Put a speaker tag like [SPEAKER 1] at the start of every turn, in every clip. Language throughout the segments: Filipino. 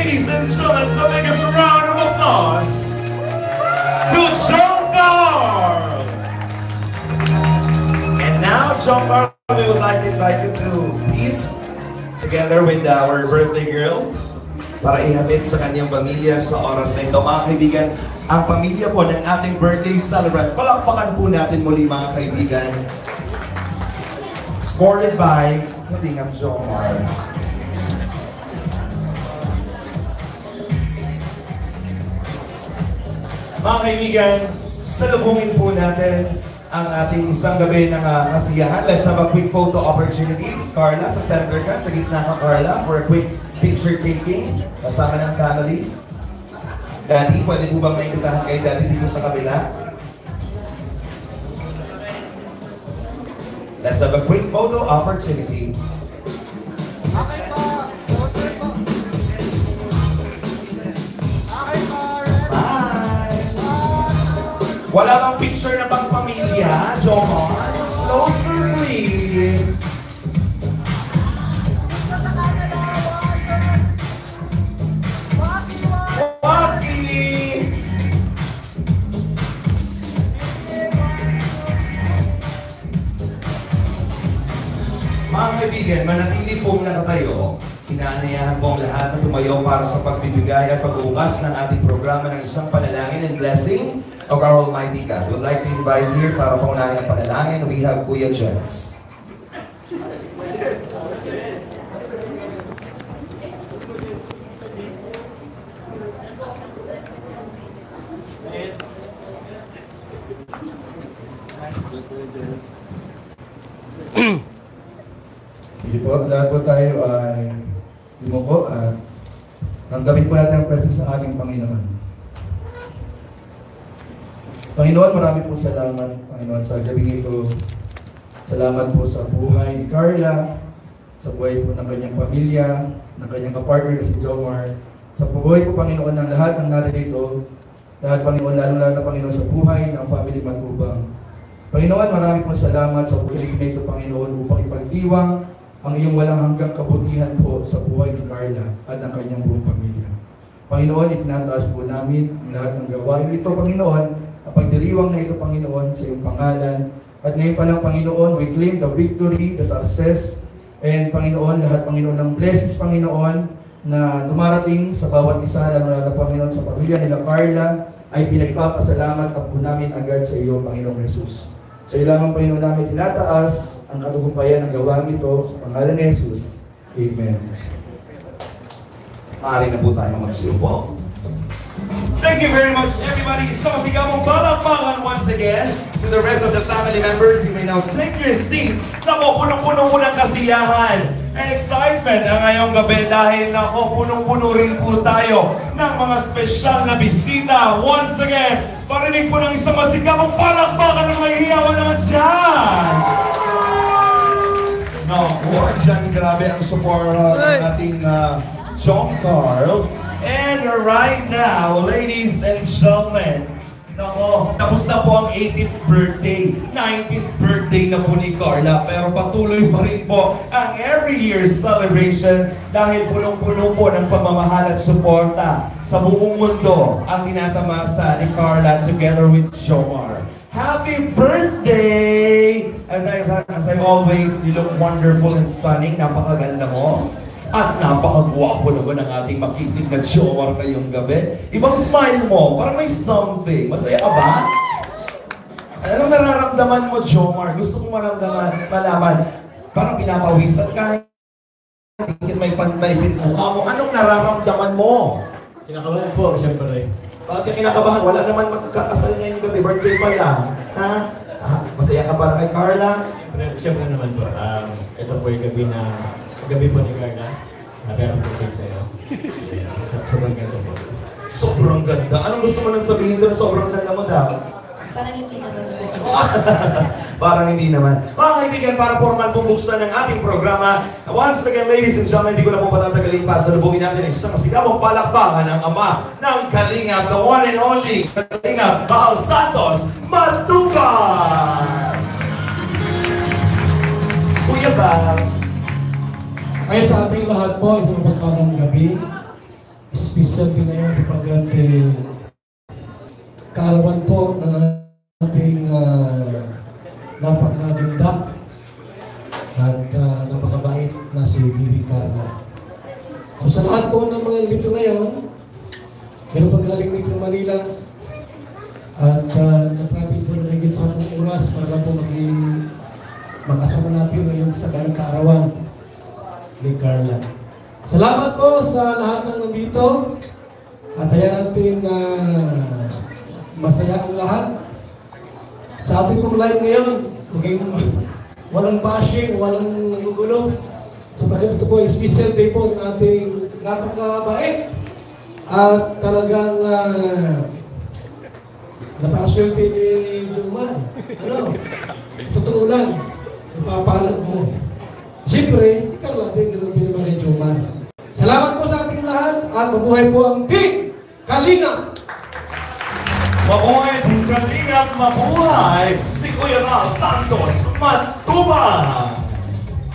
[SPEAKER 1] ladies and gentlemen, the biggest round of applause to John Carl! And now, John Carl, we would like to invite you to peace together with our birthday girl para ihatid sa kanyang pamilya sa oras na ito. Mga kaibigan, ang pamilya po ng ating birthday celebrant, palakpakan po natin muli mga kaibigan. Supported by Kalingap Jomar. Mga kaibigan, salubungin po natin ang ating isang gabi ng kasiyahan. Let's have a quick photo opportunity. Carla, sa center ka, sa gitna ka Carla, for a quick picture taking kasama ng family. Daddy, pwede po bang maikitahan kay Daddy dito sa kabila? Let's have a quick photo opportunity. Wala bang picture na bang pamilya, Jomar? Closer, please. Mga kaibigan, manatili pong nakatayo. Inaanayahan po ang lahat na tumayo para sa pagbibigay at pag-uukas ng ating programa ng isang panalangin and blessing of our Almighty God. We'd like to invite here para pangunahin ang panalangin. We have Kuya Jens.
[SPEAKER 2] Sige po, lahat po tayo ay lumuko at ramdamin po natin ang presence sa ating Panginoon. Panginoon, marami po salamat, Panginoon, sa gabing ito. Salamat po sa buhay ni Carla, sa buhay po ng kanyang pamilya, ng kanyang kapartner na si Jomar, sa buhay po, Panginoon, ng lahat ng naririto, lahat, Panginoon, lalo-lalo na, Panginoon, sa buhay ng family Matubang. Panginoon, marami po salamat sa buhay na ito, Panginoon, upang ipagdiwang ang iyong walang hanggang kabutihan po sa buhay ni Carla at ng kanyang buong pamilya. Panginoon, itinataas po namin ang lahat ng gawain ito, Panginoon, at pagdiriwang na ito, Panginoon, sa iyong pangalan. At ngayon pa lang, Panginoon, we claim the victory, the success, and Panginoon, lahat, Panginoon, ng blessings, Panginoon, na dumarating sa bawat isa, lalo-lalo, Panginoon, sa pamilya nila Carla, ay pinagpapasalamat at po namin agad sa iyo, Panginoong Jesus. Sa iyo lamang, Panginoon, namin tinataas ang katugumpayan ng gawain ito sa pangalan ni Jesus. Amen.
[SPEAKER 1] Maaari na po tayo magsiupo. Thank you very much, everybody. Sumasigaw mong palakpakan once again to the rest of the family members. You may now take your seats. Nako, punong-puno po ng kasiyahan and excitement ang ngayong gabi dahil nako, punong-puno rin po tayo ng mga special na bisita. Once again, parinig po ng isang masigaw mong palakpakan ng may hiyawan naman dyan. Naku, dyan grabe ang support ng ating John Carl. And right now, ladies and gentlemen, nako, tapos na po ang 18th birthday, 19th birthday na po ni Carla, pero patuloy pa rin po ang every year celebration dahil punong-puno po ng pamamahal at suporta sa buong mundo ang tinatamasa ni Carla together with Jomar. Happy birthday! And as I always, you look wonderful and stunning. Napakaganda mo. At napakagwapo naman ang ating makisig na Jomar ngayong gabi. Ibang smile mo, parang may something. Masaya ka ba? Anong nararamdaman mo, Jomar? Gusto kong malaman. Parang pinapawisan ka. May pantay din mukha mo. Anong nararamdaman mo?
[SPEAKER 3] Kinakabahan po, siyempre.
[SPEAKER 1] Bakit ka kinakabahan? Wala naman magkakasal ngayong gabi. Birthday pa lang. Ha? Masaya ka para kay Carla?
[SPEAKER 3] Siyempre naman po. Ito po yung gabi po ni Carla. Happy birthday sa'yo. Sobrang ganda po.
[SPEAKER 1] Sobrang ganda. Anong gusto mo nang sabihin doon na sobrang ganda mo daw?
[SPEAKER 4] Parang hindi naman po.
[SPEAKER 1] Parang hindi naman. Mga kaibigan, para formal pong buksan ng ating programa. Once again, ladies and gentlemen, hindi ko na po patatagalin pa. Salubungin natin isang masigabong palakpakan ng ama ng Kalingap, the one and only Kalingap Bal Santos Matubang! Kuya Bal.
[SPEAKER 5] Kaya sa ating lahat po, isang pagpagandang gabi. special din ngayon sapagkat kaarawan po ng ating napakaganda at napakabait na si Bibi Carla. So sa lahat po ng mga dito ngayon, meron pagaling dito Manila at na-travel po na higit sa oras para po makasama natin ngayon sa kanyang kaarawan ni Carla. Salamat po sa lahat ng nandito at hayaan natin na masaya ang lahat. Sa ating pong live ngayon, walang bashing, walang nagugulo. Sapagkat ito po yung special day po ng ating napakabait at talagang napakaswerte ni Jomar. Ano? Totoo lang. Napapalag mo. Siyempre, si Carla din, ganoon din naman ni Jomar. Salamat po sa ating lahat at mabuhay po ang Team Kalinga!
[SPEAKER 1] Mabuhay Team Kalinga at mabuhay si Kuya Ral Santos Matubang!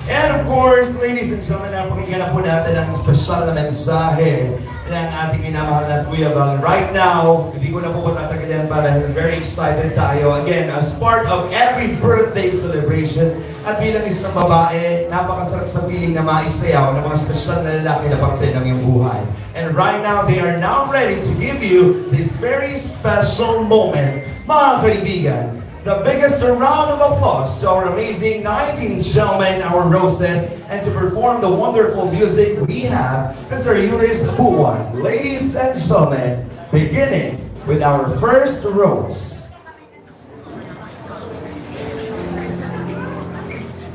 [SPEAKER 1] And of course, ladies and gentlemen, napakinggan na po natin ang special na mensahe ng ating minamahal na Kuya Val. Right now, hindi ko na po patatagalin para very excited tayo. Again, as part of every birthday celebration, at bilang isang babae, napakasarap sa feeling na maisayaw ng mga special na lalaki na parte ng iyong buhay. And right now, they are now ready to give you this very special moment, mga kaibigan. The biggest round of applause to our amazing 19 gentlemen, our roses, and to perform the wonderful music we have, Mr. Yuris Buwan. Ladies and gentlemen, beginning with our first rose.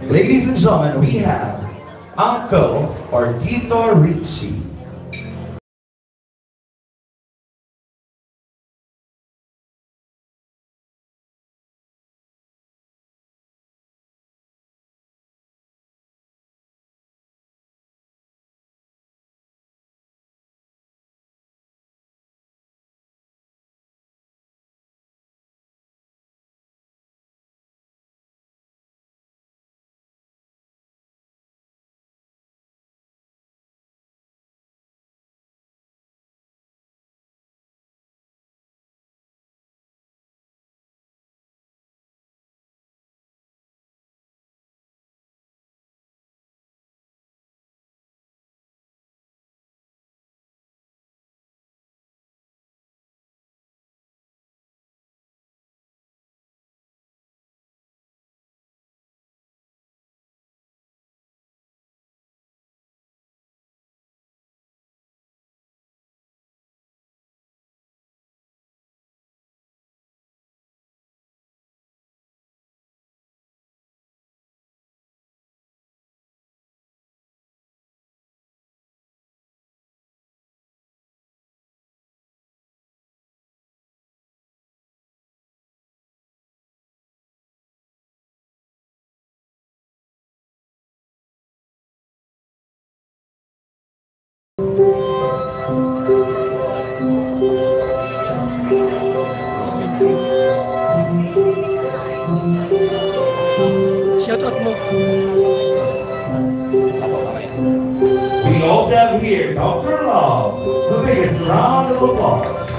[SPEAKER 1] Ladies and gentlemen, we have Uncle or Tito Richie.
[SPEAKER 5] Shoutout mo.
[SPEAKER 1] We also have here Dr. Love, the biggest round of applause.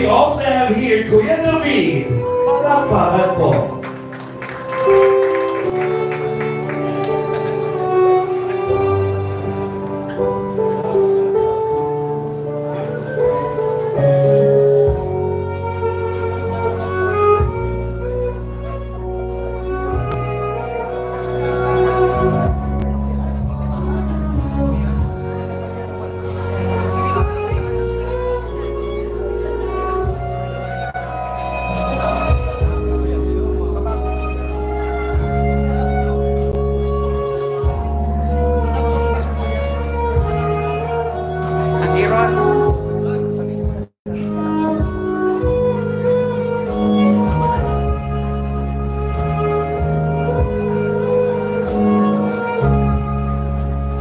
[SPEAKER 1] we also have here Kuya David. Palakpakan po.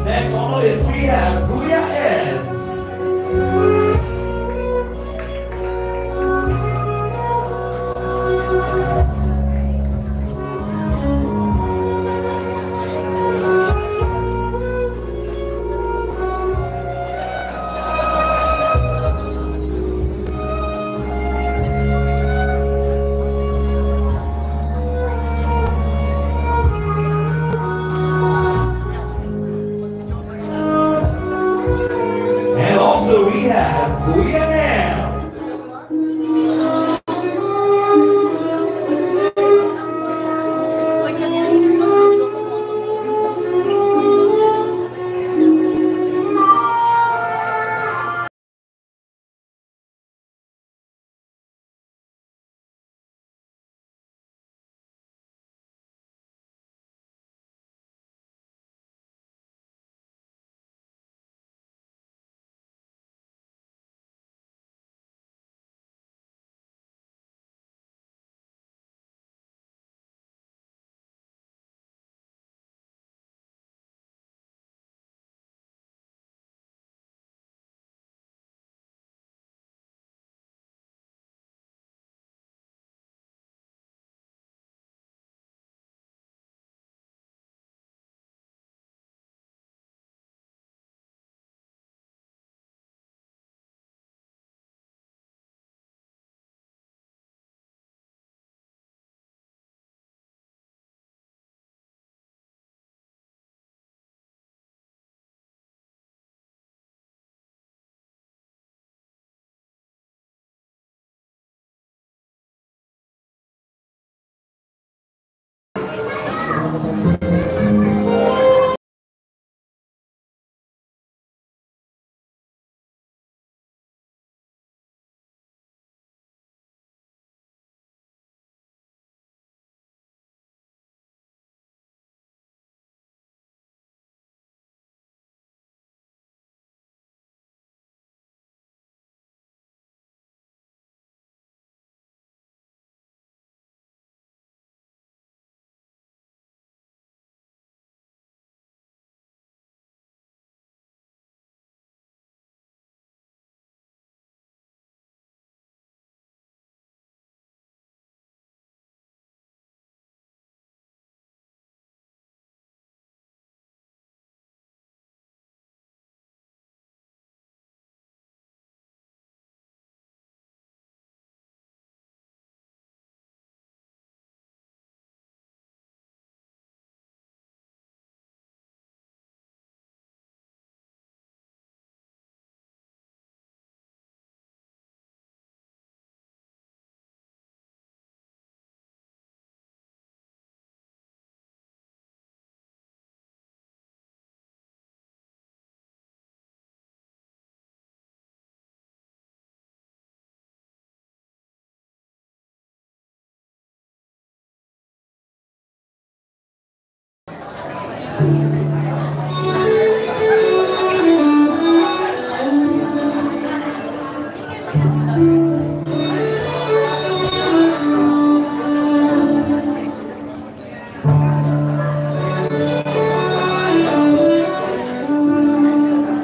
[SPEAKER 1] Next on the list we have Kuya Eds. And also we have Kuya Nel.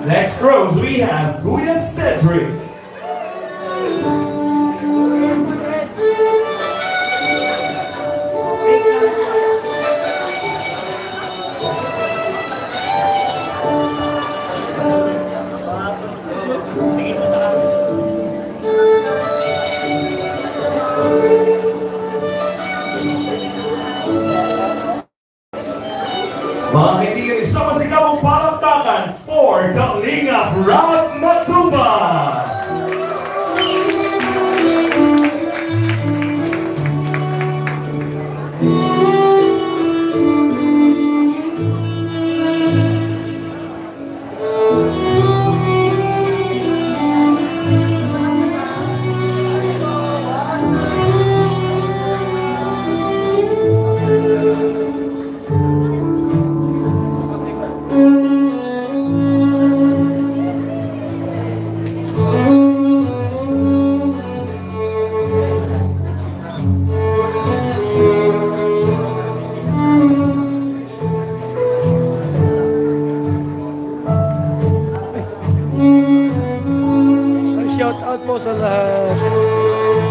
[SPEAKER 1] Next rows we have Kuya Cedric.
[SPEAKER 5] shout out po sa lahat.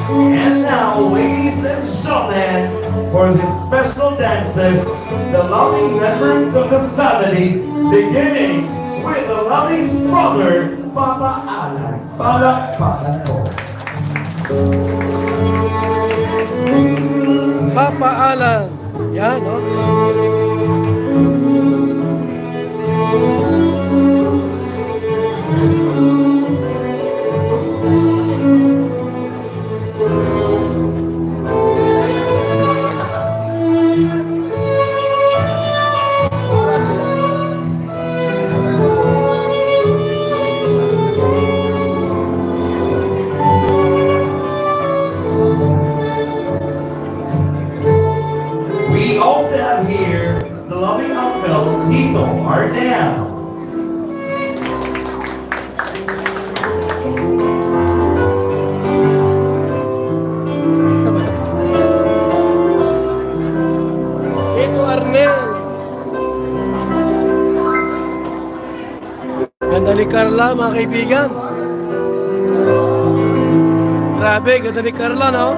[SPEAKER 1] And now, ladies and gentlemen, for these special dances, the loving members of the family, beginning with the loving father, Papa Alan. Palakpakan po.
[SPEAKER 5] Papa Alan. Yan, no?
[SPEAKER 1] We also have here the loving uncle, Tito Arnel.
[SPEAKER 5] Ito Arnel. Ganda ni Carla, mga kaibigan. Grabe, ganda ni Carla, no?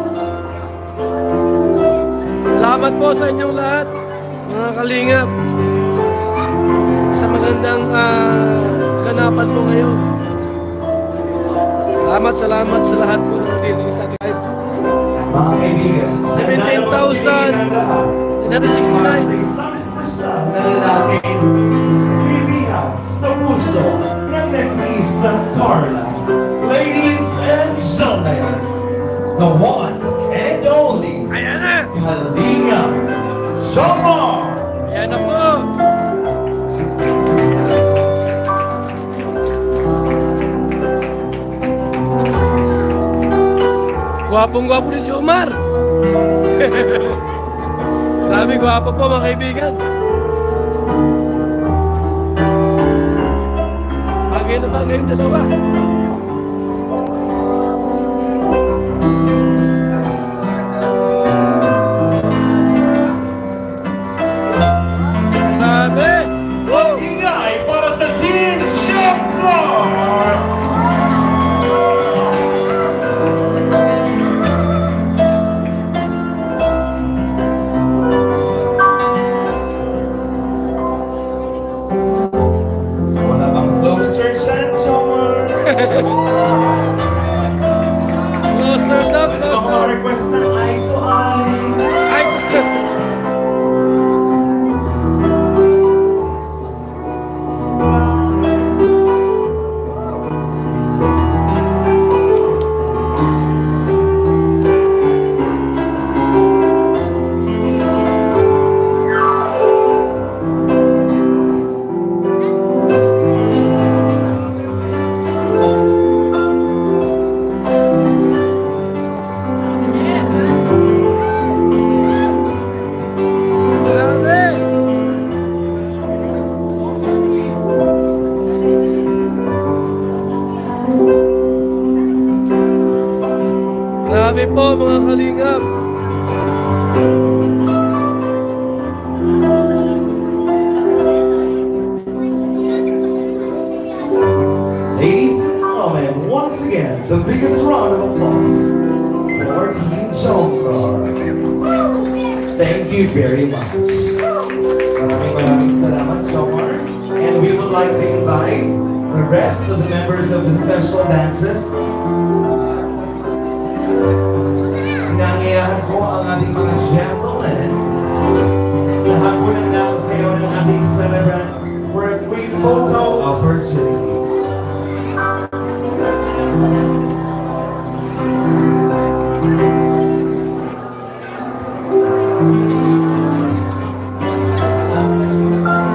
[SPEAKER 5] Salamat po sa inyong lahat, mga kalingap. Sa magandang ganapan po ngayon. Salamat sa lahat po na dito sa ating
[SPEAKER 1] Mga kaibigan,
[SPEAKER 5] 17,969.
[SPEAKER 1] sa isang espesyal na lalaki, bibihag sa puso ng nag-iisang Carla. Ladies and gentlemen, the one and only
[SPEAKER 5] Ayan na!
[SPEAKER 1] Kalinga Jomar!
[SPEAKER 5] Ayan na po! Gwapong-gwapo ni Jomar! Grabe, gwapo po mga kaibigan. Bagay na bagay yung dalawa. Grabe!
[SPEAKER 1] Ingay para sa Team Jomar! Wala bang closer dyan, Jomar?
[SPEAKER 5] Closer daw,
[SPEAKER 1] Ano mga
[SPEAKER 5] closer.
[SPEAKER 1] request ng eye to eye?
[SPEAKER 5] Ay! Grabe! Grabe po mga kalingap.
[SPEAKER 1] Ladies and gentlemen, once again, the biggest round of applause for Team Jomar. Thank you very much. Maraming salamat, Jomar. And we would like to invite the rest of the members of the special dances. Nangyayari po ang ating mga gentlemen. Lahat po ng nakasayaw ng ating celebrant for a quick photo opportunity.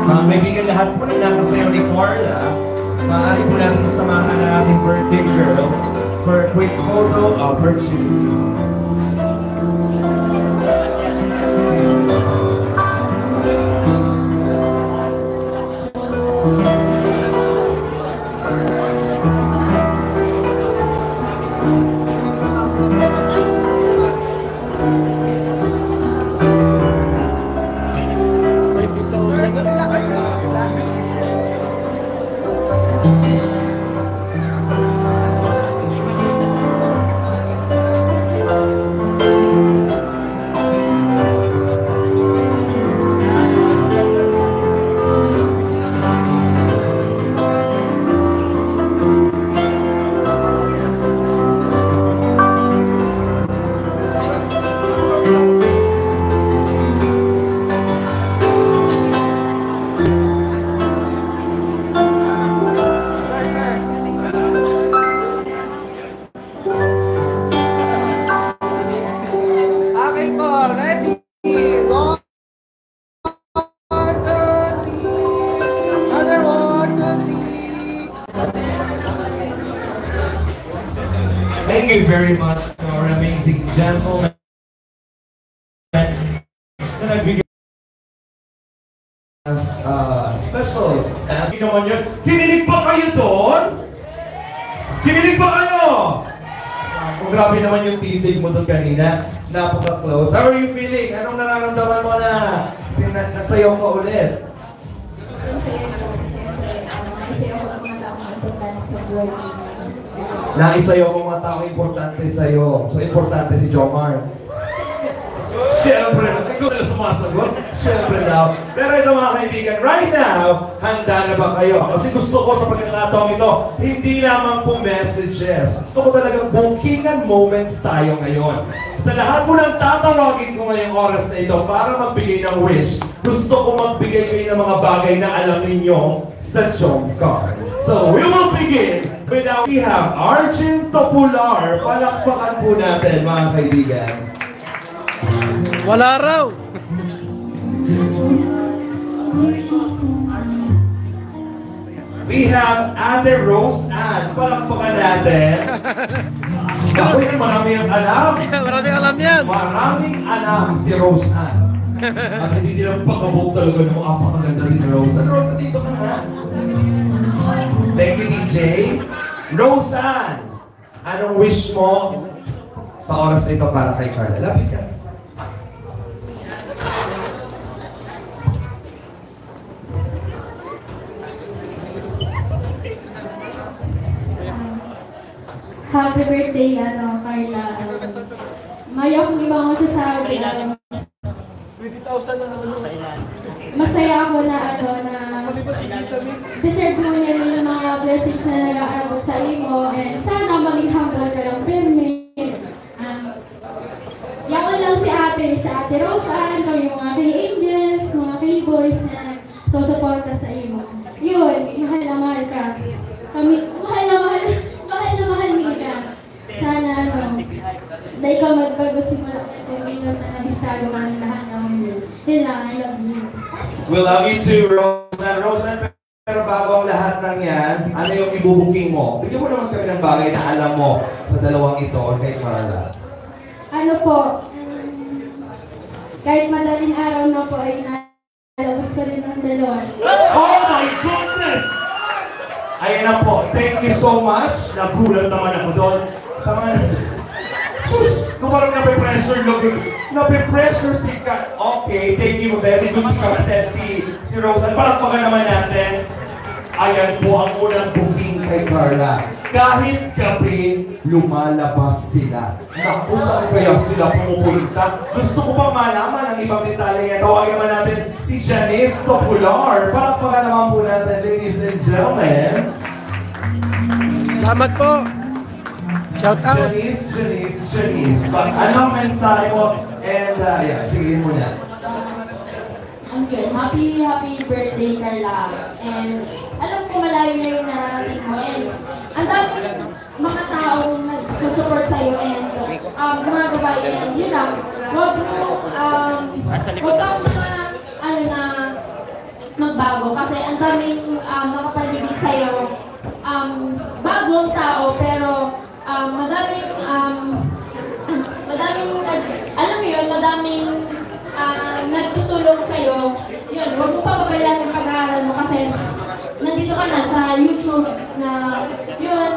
[SPEAKER 1] Mga kaibigan, lahat po ng nakasayaw ni Carla, maaari po natin samahan ang ating birthday girl for a quick photo opportunity. Thank you very much to our amazing gentlemen na nagbigay special dance. Naman yun. Kinilig ba kayo doon? Kinilig ba kayo? Kung grabe naman yung titig mo doon kanina, napaka-close. How are you feeling? Anong nararamdaman mo na nasayaw ka ulit? Naisayaw mo mga tao importante sa'yo. So, importante si Jomar. Siyempre, ikaw na sumasagot. Siyempre daw. Pero ito mga kaibigan, right now, handa na ba kayo? Kasi gusto ko sa pagkakataong ito, hindi lamang po messages. Gusto ko talagang bookingan moments tayo ngayon. Sa lahat mo lang tatawagin ko ngayong oras na ito para magbigay ng wish, gusto ko magbigay kayo ng mga bagay na alam ninyo sa Jom Card. So, we will begin with our, we have Arjun Topular. Palakpakan po natin mga kaibigan.
[SPEAKER 6] Wala raw.
[SPEAKER 1] We have Ate Rose Ann. Palakpakan natin. Ako yun, maraming alam.
[SPEAKER 6] Maraming alam yan.
[SPEAKER 1] Maraming alam si Rose Ann. At hindi nilang pakabog talaga ng mga apakaganda ni Rose Ann. Rose Ann, dito ka na. Thank you, DJ. Rose Ann, anong wish mo sa oras na ito para kay Carla? Lapit ka.
[SPEAKER 4] Happy birthday, Carla. May akong ibang masasabi.
[SPEAKER 6] 20,000 na naman.
[SPEAKER 4] Masaya ako na deserve mo niya yung mga blessings na nag-aarap sa imo, and sana maging humble ka lang, pirmi. Yaman lang si Ate Rose Ann, kami mga kay Angels, mga kay Boys na susuporta sa imo. Yun, mahal na mahal ka. Kami, mahal na mahal ka. Sana dahil ka magbago simula kung ngayon na nabistado ka ng lahat ng mundo. Yun lang, I love you.
[SPEAKER 1] We love you too, Rose Ann. Rose Ann, pero bago ang lahat ng yan, ano yung ibubuking mo? Bigyan mo naman kami ng bagay na alam mo sa dalawang ito o kay Carla.
[SPEAKER 4] Ano po, kahit madaling araw na po ay nalabas ko rin ng dalawa.
[SPEAKER 1] Oh my goodness! Ayan na po. Thank you so much. Nagulat naman ako doon. Sa mga... Sus! Kung parang nape-pressure nape-pressure si Carla. Okay, thank you. Very good si Carla. Si Rosa. Palakpakan naman natin. Ayan po ang unang booking kay Carla. Kahit gabi, lumalabas sila. Naku, saan kaya sila pumupunta? Gusto ko pa malaman ang ibang detalye. Tawagin naman natin si Janice Topular. Palakpakan naman po natin, ladies and gentlemen.
[SPEAKER 6] Salamat po. Shout out.
[SPEAKER 1] Janice. Anong mensahe mo? And, sige muna.
[SPEAKER 4] Okay, happy birthday, Carla. And alam ko malayo na yung nararating mo. And ang dami mga taong nagsusupport sa'yo and mga babae. And yun lang, huwag kang magbago. Kasi ang daming makapaligid sa'yo. Bagong tao, pero madaming nagtutulong sa'yo. Yun, huwag mo papabayaan yung pag-aaral mo kasi nandito ka na sa YouTube na yun,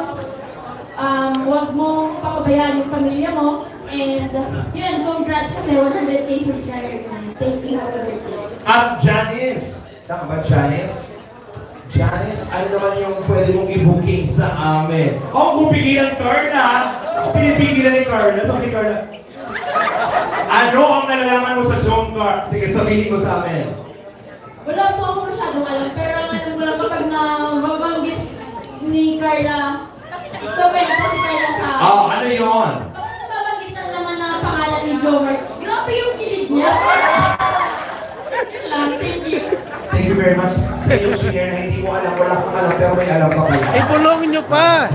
[SPEAKER 4] huwag mo papabayaan yung pamilya mo. And yun, congrats kasi 100K subscribers. Thank you.
[SPEAKER 1] At Janice, tama ba Janice? Janice, ano naman yung pwede mong i-booking sa amin? Oh, bubigyan Carla! Ako pinipigilan ni Carla. Sabi ni Carla, ano ang nalalaman mo sa Jom Card? Sige, sabihin mo sa amin.
[SPEAKER 4] Wala po ako masyadong alam, pero alam mo lang kapag nababanggit ni Carla, komento si Carla sa akin.
[SPEAKER 1] Oh, ano yun?
[SPEAKER 4] Kapag nababanggit lang naman na pangalan ni Jomar, grabe yung kilig niya. Yun lang, thank you.
[SPEAKER 1] Thank you very much sa iyong share na hindi mo alam, wala kang alam, pero may alam ka pala.
[SPEAKER 6] Ibulong nyo pa.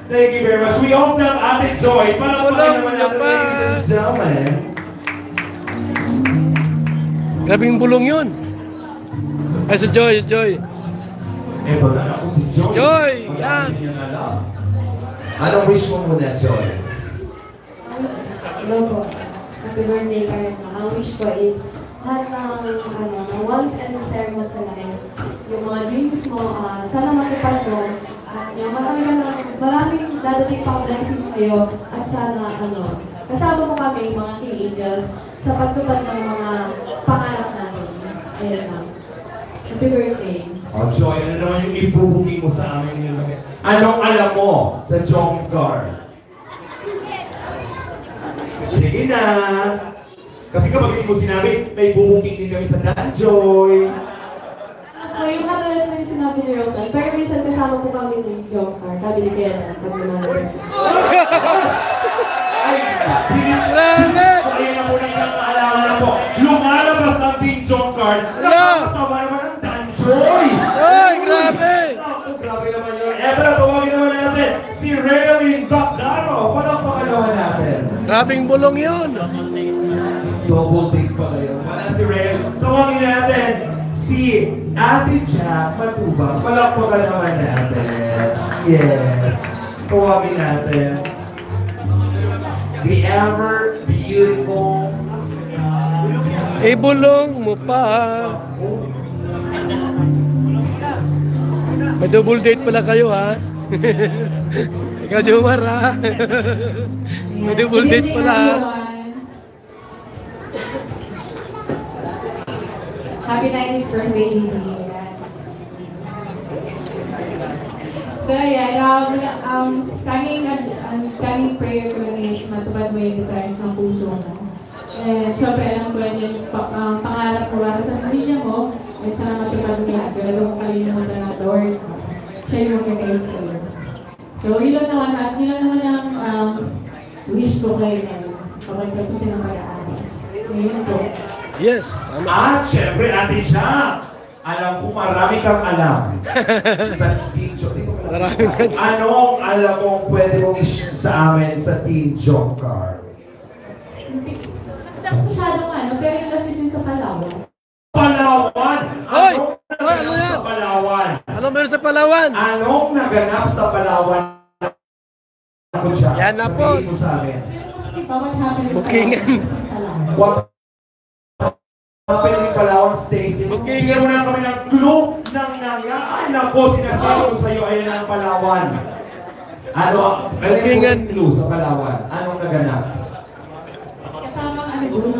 [SPEAKER 1] Thank you very much. We also have Ate Joy. Palakpakan
[SPEAKER 6] Ibulong
[SPEAKER 1] naman
[SPEAKER 6] nyo
[SPEAKER 1] natin,
[SPEAKER 6] pa.
[SPEAKER 1] ladies and gentlemen.
[SPEAKER 6] Grabing bulong yun. Ay, si Joy,
[SPEAKER 1] Eto na ako si Joy.
[SPEAKER 6] Joy,
[SPEAKER 1] Ang
[SPEAKER 6] yan.
[SPEAKER 1] dami niya na lang. Anong wish mo muna, Joy?
[SPEAKER 7] Hello po. Happy birthday, Carla. Ang wish ko is lahat ng once and serve mo sa life. Yung mga dreams mo, sana matupad mo. At yung maraming dadating pang blessing kayo. At sana, kasama mo kami, mga K-Angels, sa pagtupad ng mga pangarap natin. Ayun lang. Happy birthday.
[SPEAKER 1] Oh, Joy, ano naman yung ibubuking mo sa amin yun? Anong alam mo sa Jomcar? Sige na! Kasi kapag hindi mo sinabi, may bubuking din kami sa Dan, Joy.
[SPEAKER 7] Yung katulad na yung sinabi ni Rosa, pero minsan kasama po kami ni Jomcar. Sabi ni Kaya, pag lumalabas.
[SPEAKER 1] Ay,
[SPEAKER 6] Grabe!
[SPEAKER 1] Kaya na po na ikakaalaman na po. Lumalabas ang Team Jomcar. Nakakasama naman ang Dan, Joy!
[SPEAKER 6] Ay, grabe!
[SPEAKER 1] Naku, grabe naman yun. Pero tawagin naman natin si Raylene Bacdaro. Palakpakan naman natin.
[SPEAKER 6] Grabing bulong yun.
[SPEAKER 1] Double take pa kayo. Wala si Raylene. Tawagin natin si Ate Jack Matubang. Palakpakan naman natin. Yes. Tawagin natin. The ever beautiful.
[SPEAKER 6] Ibulong mo pa. May double date pala kayo, ha? Ikaw, Jomar, ha? May double date pala, ha?
[SPEAKER 8] Happy 90th birthday, baby. So, ayan, tanging prayer ko lang is matupad mo yung desires ng puso mo. And syempre, alam ko yan yung pangarap mo para sa pamilya mo. And sana matupad mo yan. Pero kung kalilimutan ng Lord, siya yung magkakail sa'yo. So, yun lang naman ang wish ko kayo ngayon. Kapag tapusin ang pag-aaral. Ngayon po.
[SPEAKER 6] Yes, tama.
[SPEAKER 1] At syempre, Ate Jack. Alam ko marami kang alam sa Team Jomcar.
[SPEAKER 6] Marami kang
[SPEAKER 1] Anong alam mo pwede mong i-share sa amin sa Team Jomcar?
[SPEAKER 8] Hindi masyadong pero yung lasisin sa Palawan.
[SPEAKER 1] Palawan!
[SPEAKER 6] Hoy!
[SPEAKER 1] Anong naganap
[SPEAKER 6] Ano yan?
[SPEAKER 1] sa Palawan?
[SPEAKER 6] Anong meron sa Palawan?
[SPEAKER 1] Anong naganap sa Palawan? Ano siya?
[SPEAKER 6] Yan na po.
[SPEAKER 1] Sabihin mo sa amin.
[SPEAKER 8] Pero mas di ba what happened in
[SPEAKER 6] Bookingan.
[SPEAKER 8] Palawan sa Palawan?
[SPEAKER 1] What happened in Palawan, Stacy?
[SPEAKER 6] Bookingan.
[SPEAKER 1] Bigyan mo na kami ng clue ng nangyari. Nako, sinasabi ko sa'yo, ayan ang Palawan. Ano?
[SPEAKER 6] Bookingan.
[SPEAKER 1] Clue sa Palawan. Anong naganap?
[SPEAKER 8] Kasama ang doon.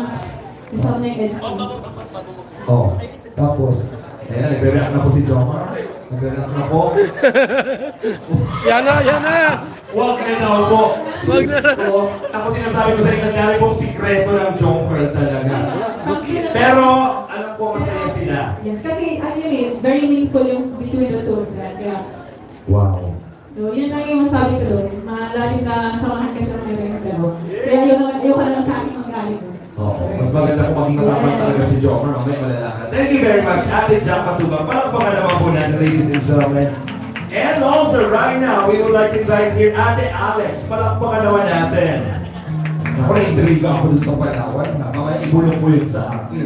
[SPEAKER 8] Kasama na yung EDC.
[SPEAKER 1] Oh, tapos, ayan, nagre-react na po si Jomar. Nagre-react na po.
[SPEAKER 6] Yan na!
[SPEAKER 1] Huwag na daw po.
[SPEAKER 6] Huwag na.
[SPEAKER 1] So, ako sinasabi ko sa inyo, nangyari pong sikreto ng Jomar talaga. Pero, alam ko masaya sila.
[SPEAKER 8] Yes, kasi very meaningful yung between the two of them. Kaya,
[SPEAKER 1] Wow.
[SPEAKER 8] so yun lang yung masabi ko doon. Malalim na samahan kasi sa mga dalawa. Kaya ayaw ka naman sa akin magaling doon.
[SPEAKER 1] Oo, mas maganda kung maging matapang talaga si Jomar. Mamaya malalakan. Thank you very much, Ate Jack Matubang. Palakpakan naman po natin, ladies and gentlemen. And also, right now, we would like to invite here Ate Alex. Palakpakan naman natin. Ako na-intriga ako dun sa Palawan, ha? Mga ibulong mo yun sa akin.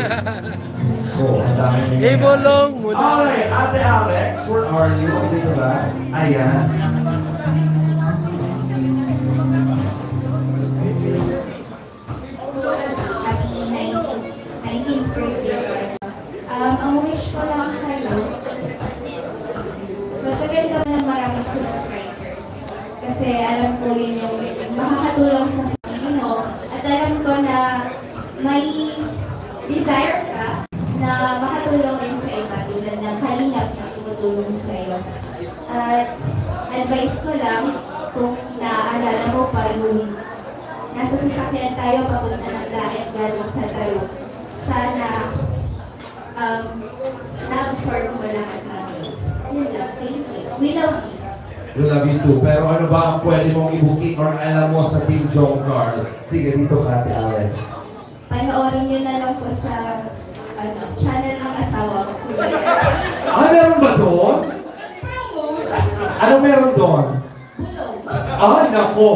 [SPEAKER 1] Oo, ang dami niya.
[SPEAKER 6] Ibulong mo na.
[SPEAKER 1] Okay, Ate Alex, where are you? Dito ba? Ayan.
[SPEAKER 7] Happy 19th birthday. Ang wish ko lang sa'yo, magkaroon ka ng maraming subscribers. Kasi alam ko yun yung makakatulong sa family mo. At alam ko na may desire ka na makatulong din sa iba tulad ng kalingap na tumutulong sa'yo. At advice ko lang, kung naaalala mo pa yung nasa sasakyan tayo papunta ng daet galing sa Taro. Sana na-absorb mo lahat namin. Yun lang. Thank you. We love you.
[SPEAKER 1] We love you too. Pero ano ba ang pwede mong i-booking or alam mo sa Team Jomcar? Sige, dito ka, Ate Alex.
[SPEAKER 7] Panoorin nyo na lang po sa channel ng asawa ko.
[SPEAKER 1] Ah, meron ba doon? Ano meron doon?
[SPEAKER 7] Bulong.
[SPEAKER 1] Ay, nako.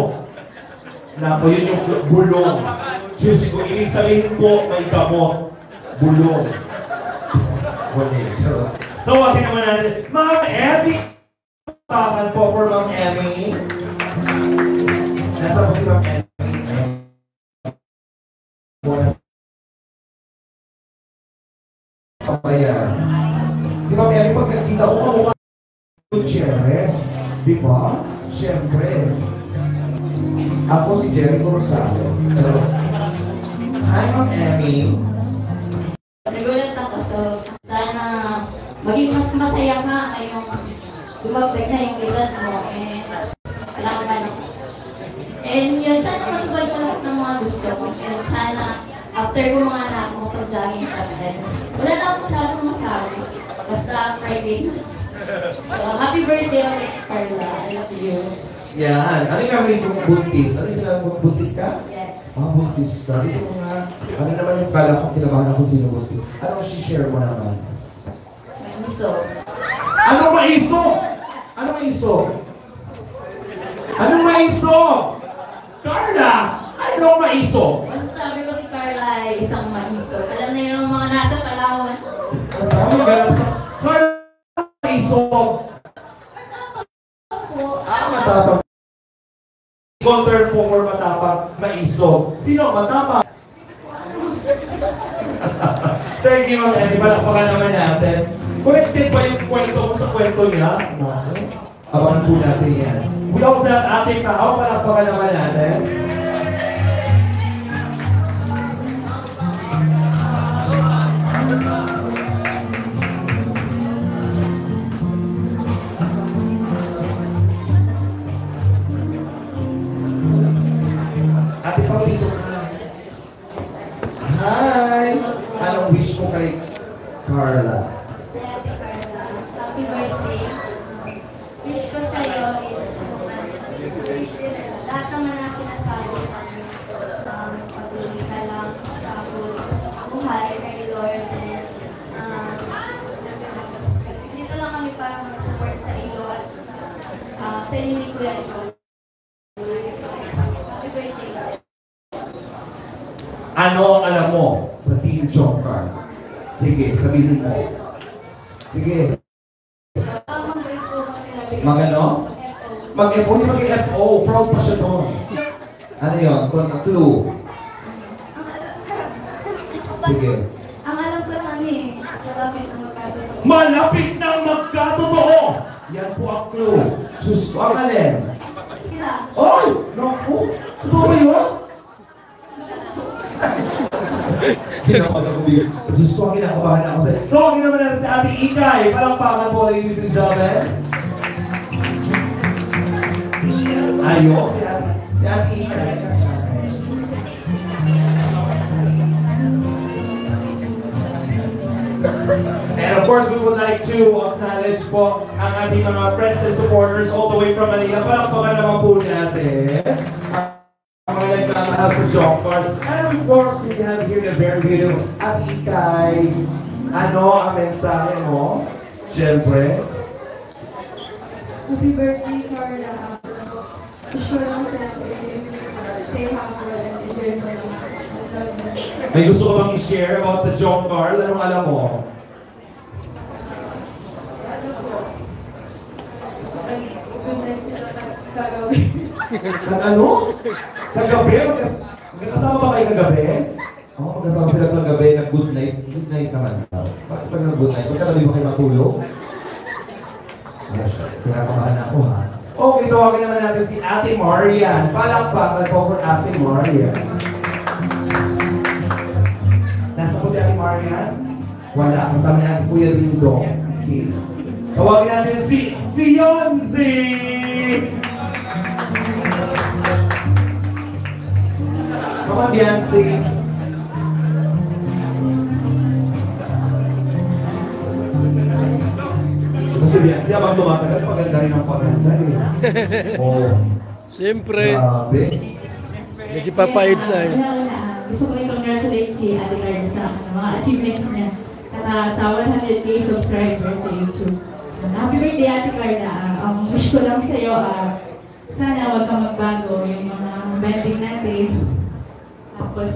[SPEAKER 1] Nako, yun yung bulong. Diyos ko, ibig sabihin po, may gamot. Bulong. Tawagin naman natin, Ma'am Emmy! Takan po for Ma'am Emmy. Di ba? Siyempre. Ako si Jericho Rosales. Hi, Ma'am Emmy.
[SPEAKER 4] Nagulat ako, so sana maging mas masaya ka ngayong dumagdag na yung edad mo. Wala ka man. And yun, sana matubad ka lahat ng mga gusto mo. And sana, after ko mga anak mo, pag-jogging ka din. Wala na ako masyadong masabi. Basta private. So, happy birthday, Carla. I love you.
[SPEAKER 1] Yan. Ano yung namin yung buntis? Ano yung sinabi mo? Buntis ka?
[SPEAKER 4] Yes.
[SPEAKER 1] Buntis ka. Ito mo nga. Ano naman yung kala ko, kinabahan ako sino buntis. Anong share mo naman?
[SPEAKER 4] Maiso.
[SPEAKER 1] Anong maiso? Anong maiso? Anong maiso? Carla! Anong maiso?
[SPEAKER 4] Masasabi ko si Carla ay isang maiso. Alam na yun ang mga nasa Palawan.
[SPEAKER 1] Ano ganap sa... Carla! Maiso! Matapang. Counter po for matapang. Maiso. Sino matapang? Thank you, Ma'am Emmy. Palakpakan naman natin. Connected ba yung kwento mo sa kwento niya? Abangan po natin yan. Mula ko sa ating tao, palakpakan naman natin. Ate Pao, dito ka. Hi! Anong wish mo kay Carla?
[SPEAKER 7] Ate Carla, happy birthday. Wish ko sa'yo is lahat naman na sinasabi pag-ibig ka lang sa buhay kay Lord and dito lang kami para mag-support sa iyo at sa inyo ni Kuya Joe. Happy birthday.
[SPEAKER 1] Ano alam mo sa Team Jongkar? Sige, sabihin mo. Sige. Mag-ano? Mag-FO, hindi mag-FO. Proud pa siya doon. Ano yun? Clue. Sige.
[SPEAKER 7] Ang alam ko lang malapit na magkatotoo.
[SPEAKER 1] Malapit na magkatotoo! Yan po ang clue. Sus, ang alin?
[SPEAKER 7] Sila.
[SPEAKER 1] Ay! Naku! Totoo ba yun? Kinakabahan ako bigyan. Diyos ko, kinakabahan ako sa'yo. Tawagin naman natin sa ating Ikay. Palakpakan po, ladies and gentlemen. Ayun, si ating Ikay. And of course, we would like to acknowledge po ang ating mga friends and supporters all the way from Manila. Palakpakan naman po natin ang mga nagkamahal sa Jongkar. And of course, we have here the very beautiful at Ikay. Ano ang mensahe mo? Siyempre.
[SPEAKER 8] Happy birthday, Carla. Wish ko lang sa is stay happy and enjoy mo lang.
[SPEAKER 1] May gusto ko bang i-share about sa Jongkar? Anong alam mo? Ano? Kagabi? Magkasama ba kayo kagabi? Oo, magkasama sila kagabi na good night. Good night naman. Bakit pag good night? Magkagabi ba kayo matulog? Kinakabahan ako ha. Okay, tawagin naman natin si Ate Marian. Palakpakan po for Ate Marian. Nasa po si Ate Marian? Wala. Kasama ni Ate Kuya Dindong. Okay. Tawagin natin si Fiancé! Come on, Fiancé! Kasi Fiancé, abang tumatagal, paganda rin ang paganda eh. Oh.
[SPEAKER 6] Siyempre.
[SPEAKER 1] Grabe.
[SPEAKER 6] Kasi papayad sa akin.
[SPEAKER 4] Gusto ko i-congratulate si Ate Carla sa mga achievements niya at sa 100k subscribers sa YouTube. Happy birthday, Ate Carla. Wish ko lang sa'yo, sana huwag kang magbago yung mga bending natin. Tapos,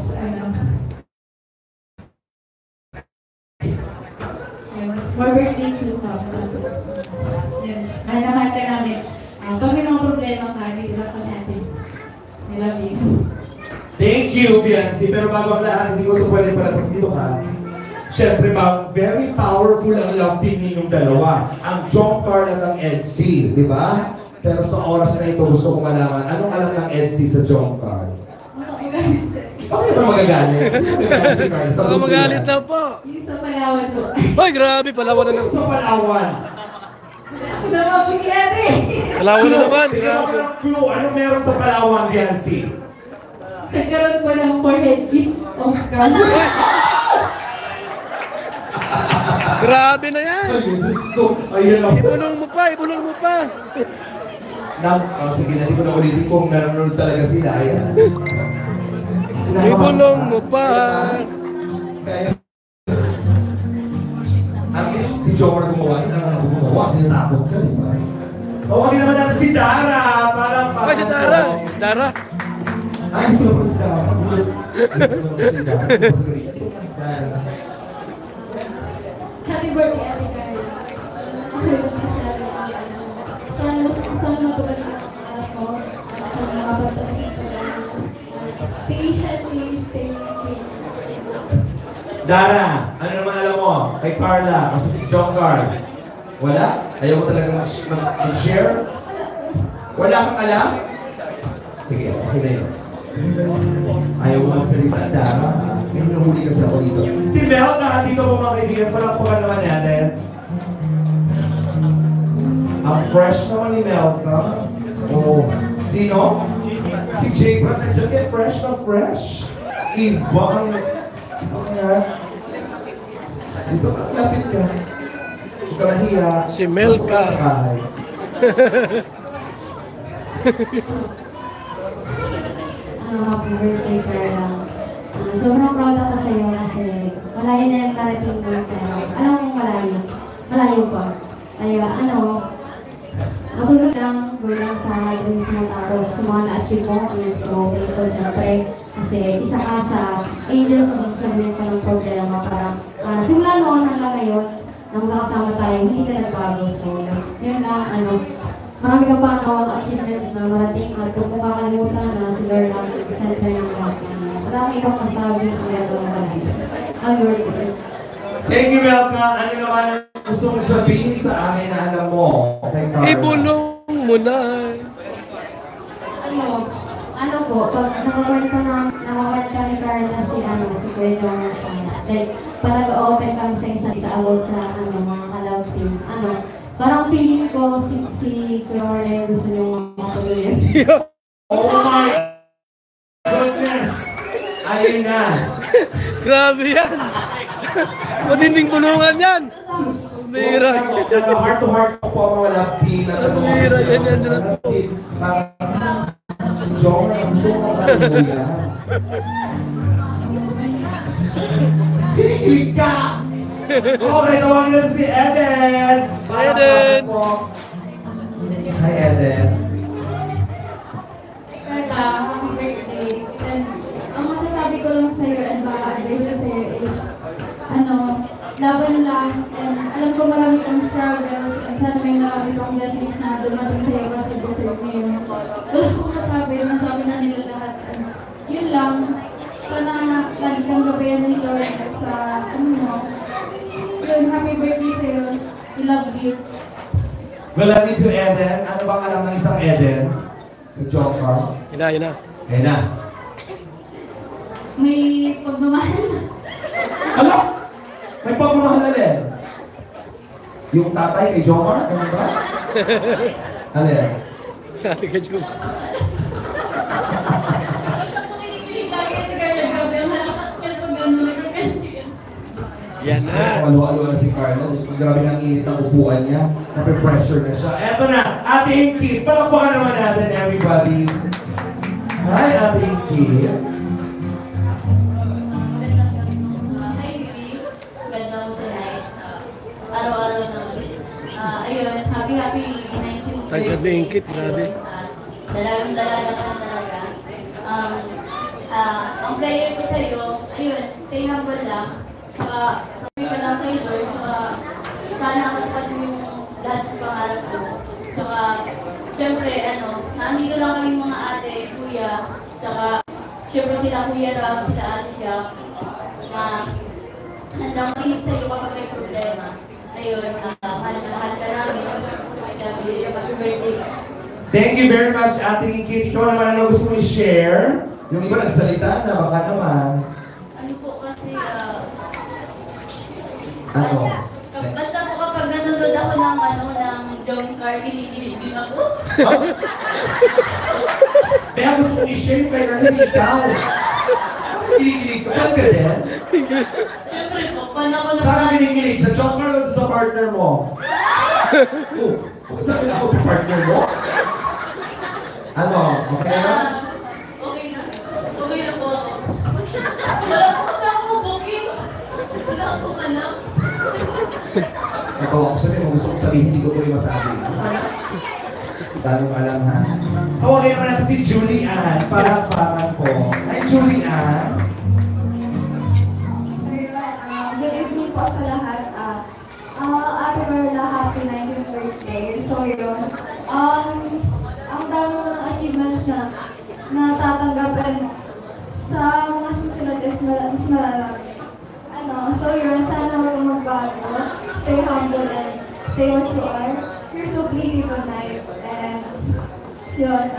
[SPEAKER 4] more birthday to come. Tapos, yun, mahal ka namin. Pag may mga problema ka, hindi lang kami natin. I love you.
[SPEAKER 1] Thank you, Fiancé. Pero bago ang lahat, hindi ko ito pwede palabas dito ha. Siyempre ba, very powerful ang love team ninyong dalawa. Ang Jongkar at ang EDC, di ba? Pero sa oras na ito, gusto kong malaman, anong alam ng EDSI sa Jongcar? Okay ba magagalit?
[SPEAKER 6] Baka magalit daw po.
[SPEAKER 7] Yung sa Palawan po.
[SPEAKER 6] Ay, grabe, Palawan na naman.
[SPEAKER 1] Sa Palawan.
[SPEAKER 7] Wala ako napapagyari.
[SPEAKER 6] Palawan na naman,
[SPEAKER 1] Bigyan mo
[SPEAKER 6] grabe.
[SPEAKER 1] ng clue, ano meron sa Palawan, Biancy?
[SPEAKER 7] Nagkaroon po ng forehead kiss of God.
[SPEAKER 6] Grabe na yan.
[SPEAKER 1] Ay, Diyos ko. Ayun lang.
[SPEAKER 6] Ibulong mo pa, ibulong mo pa.
[SPEAKER 1] Sige na, di ko na ulitin kung nanonood talaga sila. Ayan.
[SPEAKER 6] Ibulong mo pa.
[SPEAKER 1] Kaya, at least si Jomar gumawa, hindi na ako gumawa, tinatakot ka, di ba? Tawagin naman natin si Dara, parang
[SPEAKER 6] Ay, si Dara. Dara.
[SPEAKER 1] Ay, hindi ko naman si Dara. Hindi ko naman si Dara. Dara.
[SPEAKER 4] Happy birthday, Ate Carla. Ako yung masasabi ko. Sana matulad ang anak ko. At sana makapagtagas ng pagkakas. Stay healthy, stay healthy.
[SPEAKER 1] Dara, ano naman alam mo? Kay Carla, o si Jongcar? Wala? Ayaw mo talaga mag-share? Wala kang alam? Sige, okay na yun. Ayaw mo magsalita, Dara. May hinuhuli kasi ako dito. Si Mel, nakandito po mga kaibigan. Palakpakan naman natin. Ang fresh naman ni Mel ka. Oo. Sino? Si Jay Brad. Nandiyan kayo, fresh na fresh. Iba ang... Okay, dito ka, lapit ka. Huwag ka nahiya.
[SPEAKER 6] Si Mel ka.
[SPEAKER 4] Happy birthday, Carla. Sobrang proud ako sa iyo kasi malayo na yung karating mo sa iyo. Alam mo malayo. Malayo pa. Kaya gulang sa dreams mo tapos sa mga na-achieve mo, so ito syempre kasi isa ka sa angels na sasabihin ka ng problema parang simula noon hanggang ngayon na magkakasama tayo, hindi ka nagbago. So yun lang, marami ka pa ang achievements na marating at kung makakalimutan na si Lord ang center ng lahat. Marami kang masabi ang gagawin ka na. Happy birthday.
[SPEAKER 1] Thank you, Melka. Ano naman ang gusto mong sabihin sa amin na alam mo?
[SPEAKER 6] Ibulong mo na.
[SPEAKER 4] Ano po, pag nakaward ka ni Carla si Kuya Jomar like, parang open kami sa isa sa award sa mga ka-love team. Parang feeling ko si Kuya Jomar na yung gusto niyong matuloy.
[SPEAKER 1] Oh my goodness! Ayun na!
[SPEAKER 6] Grabe yan. Matinding bulungan yan. Bira.
[SPEAKER 1] Heart to heart po ako wala pin.
[SPEAKER 6] Bira yan po.
[SPEAKER 1] Si Jomar, ang gusto ko kalimutan. Kinikilig ka! Okay, tawagin natin si Eden!
[SPEAKER 6] Hi, Eden!
[SPEAKER 1] Hi, Eden!
[SPEAKER 4] Carla, happy birthday. And ang masasabi ko lang sa'yo and maka-advise ko sa'yo is, laban lang. And alam ko marami kang struggles and sana may marami kang blessings na dumating sa'yo kasi deserve mo yun. Wala ko masabi na nila lahat. And yun lang, sana lagi kang gabayan ni Lord sa yun, happy birthday sa'yo. We love you.
[SPEAKER 1] Well, love you to Eden. Ano bang alam ng isang Eden? Si Jongcar.
[SPEAKER 6] Yun na, yun na.
[SPEAKER 1] Ayun na.
[SPEAKER 4] May pagmamahal.
[SPEAKER 1] Ano? May pagmamahal na din. Yung tatay kay Jomar, ano ba? Ano yan?
[SPEAKER 6] Ate ka, Jom. Yan na.
[SPEAKER 1] Halo-halo na si Carla. Grabe ng init ng upuan niya. Nape-pressure na siya. Eto na, Ate Inky. Palakpakan naman natin, everybody. Hi, Ate Inky.
[SPEAKER 9] Hi, Vivi. Ganda mo tonight. Araw-araw na. Ayun, happy 19th
[SPEAKER 6] Tangkad na ingkit, grabe.
[SPEAKER 9] Dalagang dalaga ka na talaga. Ang prayer ko sa'yo, ayun, stay humble lang. Saka, sabi ka lang kay Lord, saka sana matupad mo yung lahat ng pangarap mo. Saka, syempre, nandito lang kami mga ate, kuya, saka, syempre sila Kuya Ram, sila Ate Jack, na handang makinig sa'yo kapag may problema. Ayun, mahal ka namin. Sabi, happy birthday.
[SPEAKER 1] Thank you very much, Ate Ingkit. Ikaw naman, ano gusto mo i-share? Yung iba nagsalita na, baka naman.
[SPEAKER 9] Ano po kasi,
[SPEAKER 1] Ano?
[SPEAKER 9] basta po kapag nanonood ako ng John Carr, kinikilig din ako.
[SPEAKER 1] Kaya gusto mo i-share kay Ernie ikaw. Kinikilig ka ba din?
[SPEAKER 9] Siyempre po, paano ako
[SPEAKER 1] Saan kinikilig? Sa John Carr o sa partner mo? Bakit sabi na ako sa partner mo? Ano? Okay na?
[SPEAKER 9] Okay na. Okay na po ako. Wala po kasi ako booking. Wala po alam.
[SPEAKER 1] Natawa ko sabi mo, gusto ko sabihin, hindi ko tuloy masabi. Dami mo alam ha. Tawagin naman natin si Julie Ann. Parang po. Hi Julie Ann.
[SPEAKER 7] So yun, good evening po sa lahat. Ate Carla, happy 19th birthday. So yun, ang dami mo ng achievements na natatanggapin sa mga susunod is mas mararami. So yun, sana huwag kang magbago. Stay humble and stay what you are. You're so pretty tonight. And yun,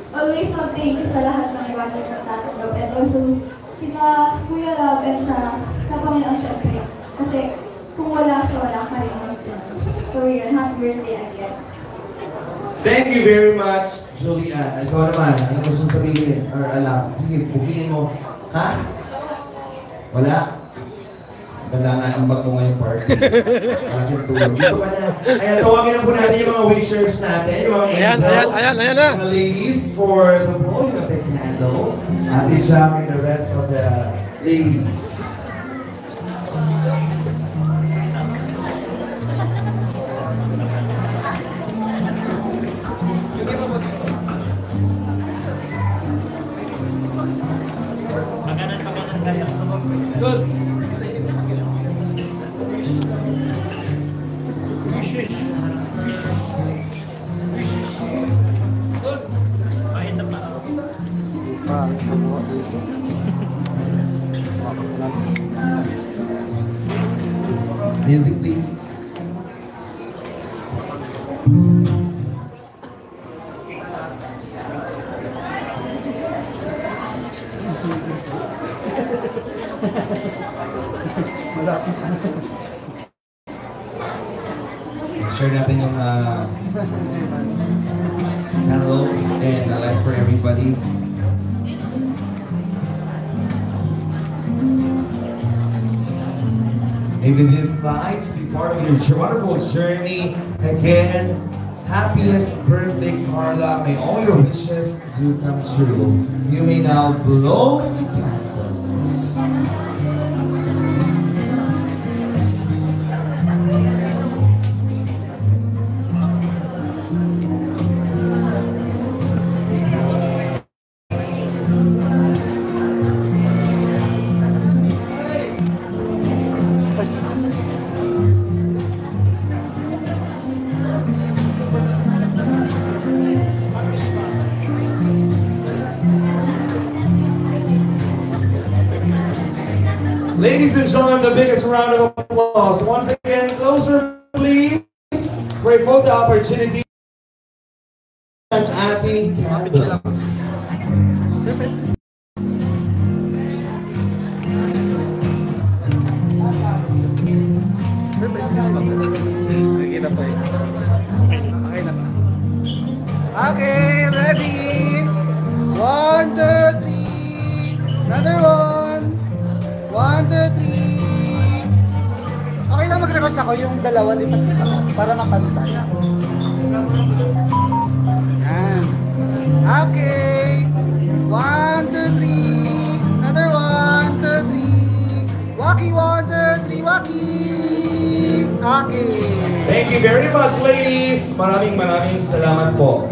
[SPEAKER 7] always mag-thank you sa lahat ng iwan na natatanggap. And also, kina Kuya Rob and sa Panginoon syempre. Kasi kung wala siya, wala ka rin natin. So yun, happy birthday again.
[SPEAKER 1] Thank you very much, Julie Ann. Ikaw naman, ano gusto mong sabihin? Or alam? Sige, bukingin mo. Ha? Wala? Ganda nga ang bag mo ngayong party. Aking tulog. Dito ka na. Ayan, tawagin na po natin yung mga wishers natin. Yung mga angels.
[SPEAKER 6] Ayan na.
[SPEAKER 1] Mga ladies for the blowing of the candles. Ate Jam and the rest of the ladies.
[SPEAKER 6] Good.
[SPEAKER 1] Music, please. Share natin yung candles and lights for everybody. May these lights be part of your wonderful journey. Again, happiest birthday, Carla. May all your wishes do come true. You may now blow the candles. Ladies and gentlemen, the biggest round of applause. Once again, closer please. For a photo opportunity. And Ate Candles.
[SPEAKER 10] Okay, ready? 1, 2, 3. Another one. 1, 2, 3. Okay lang mag-request ako yung dalawa lipat kita para makanta. Yan. Okay. 1, 2, 3. Another 1, 2, 3. Walkie, 1, 2, 3. Walkie. Okay.
[SPEAKER 1] Thank you very much, ladies. Maraming salamat po.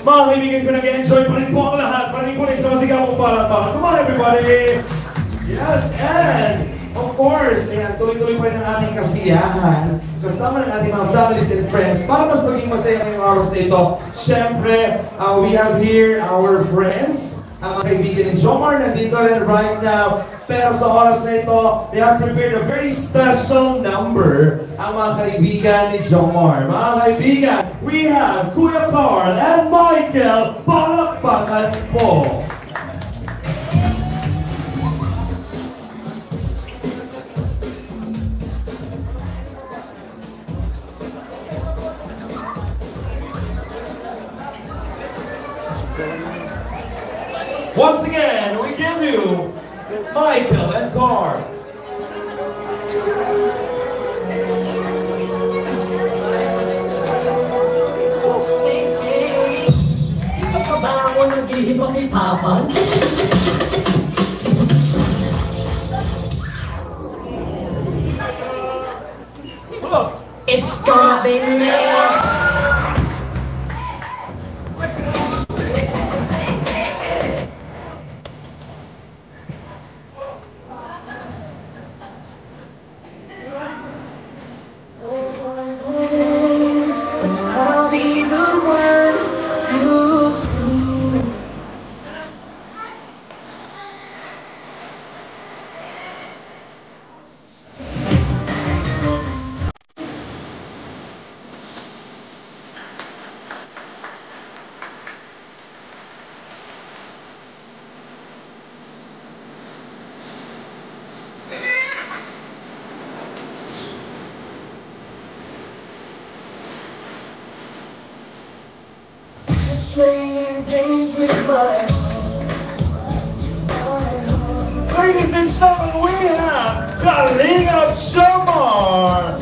[SPEAKER 1] Mga kaibigan ko, nag-enjoy pa rin po ang lahat. Pa rin po rin sa masigabong palakpakan. Come on, everybody! Yes, and of course, ayan, tuloy-tuloy pa rin ang ating kasiyahan. Kasama ng ating mga families and friends. Para mas maging masaya ngayong oras na ito, syempre, we have here our friends. Ang mga kaibigan ni Jomar nandito rin right now. Pero sa oras na ito, they have prepared a very special number. Ang mga kaibigan ni Jomar. Mga kaibigan, we have Kuya Carl and Michael. Palakpakan po. Once again, we give you Michael and Carl.
[SPEAKER 11] Ito pa ba ako naghihipag-ipapan? It's gonna be me. I'll be the one you see. Playing games with my heart.
[SPEAKER 1] Ladies and gentlemen, we have Kalinga Jomar.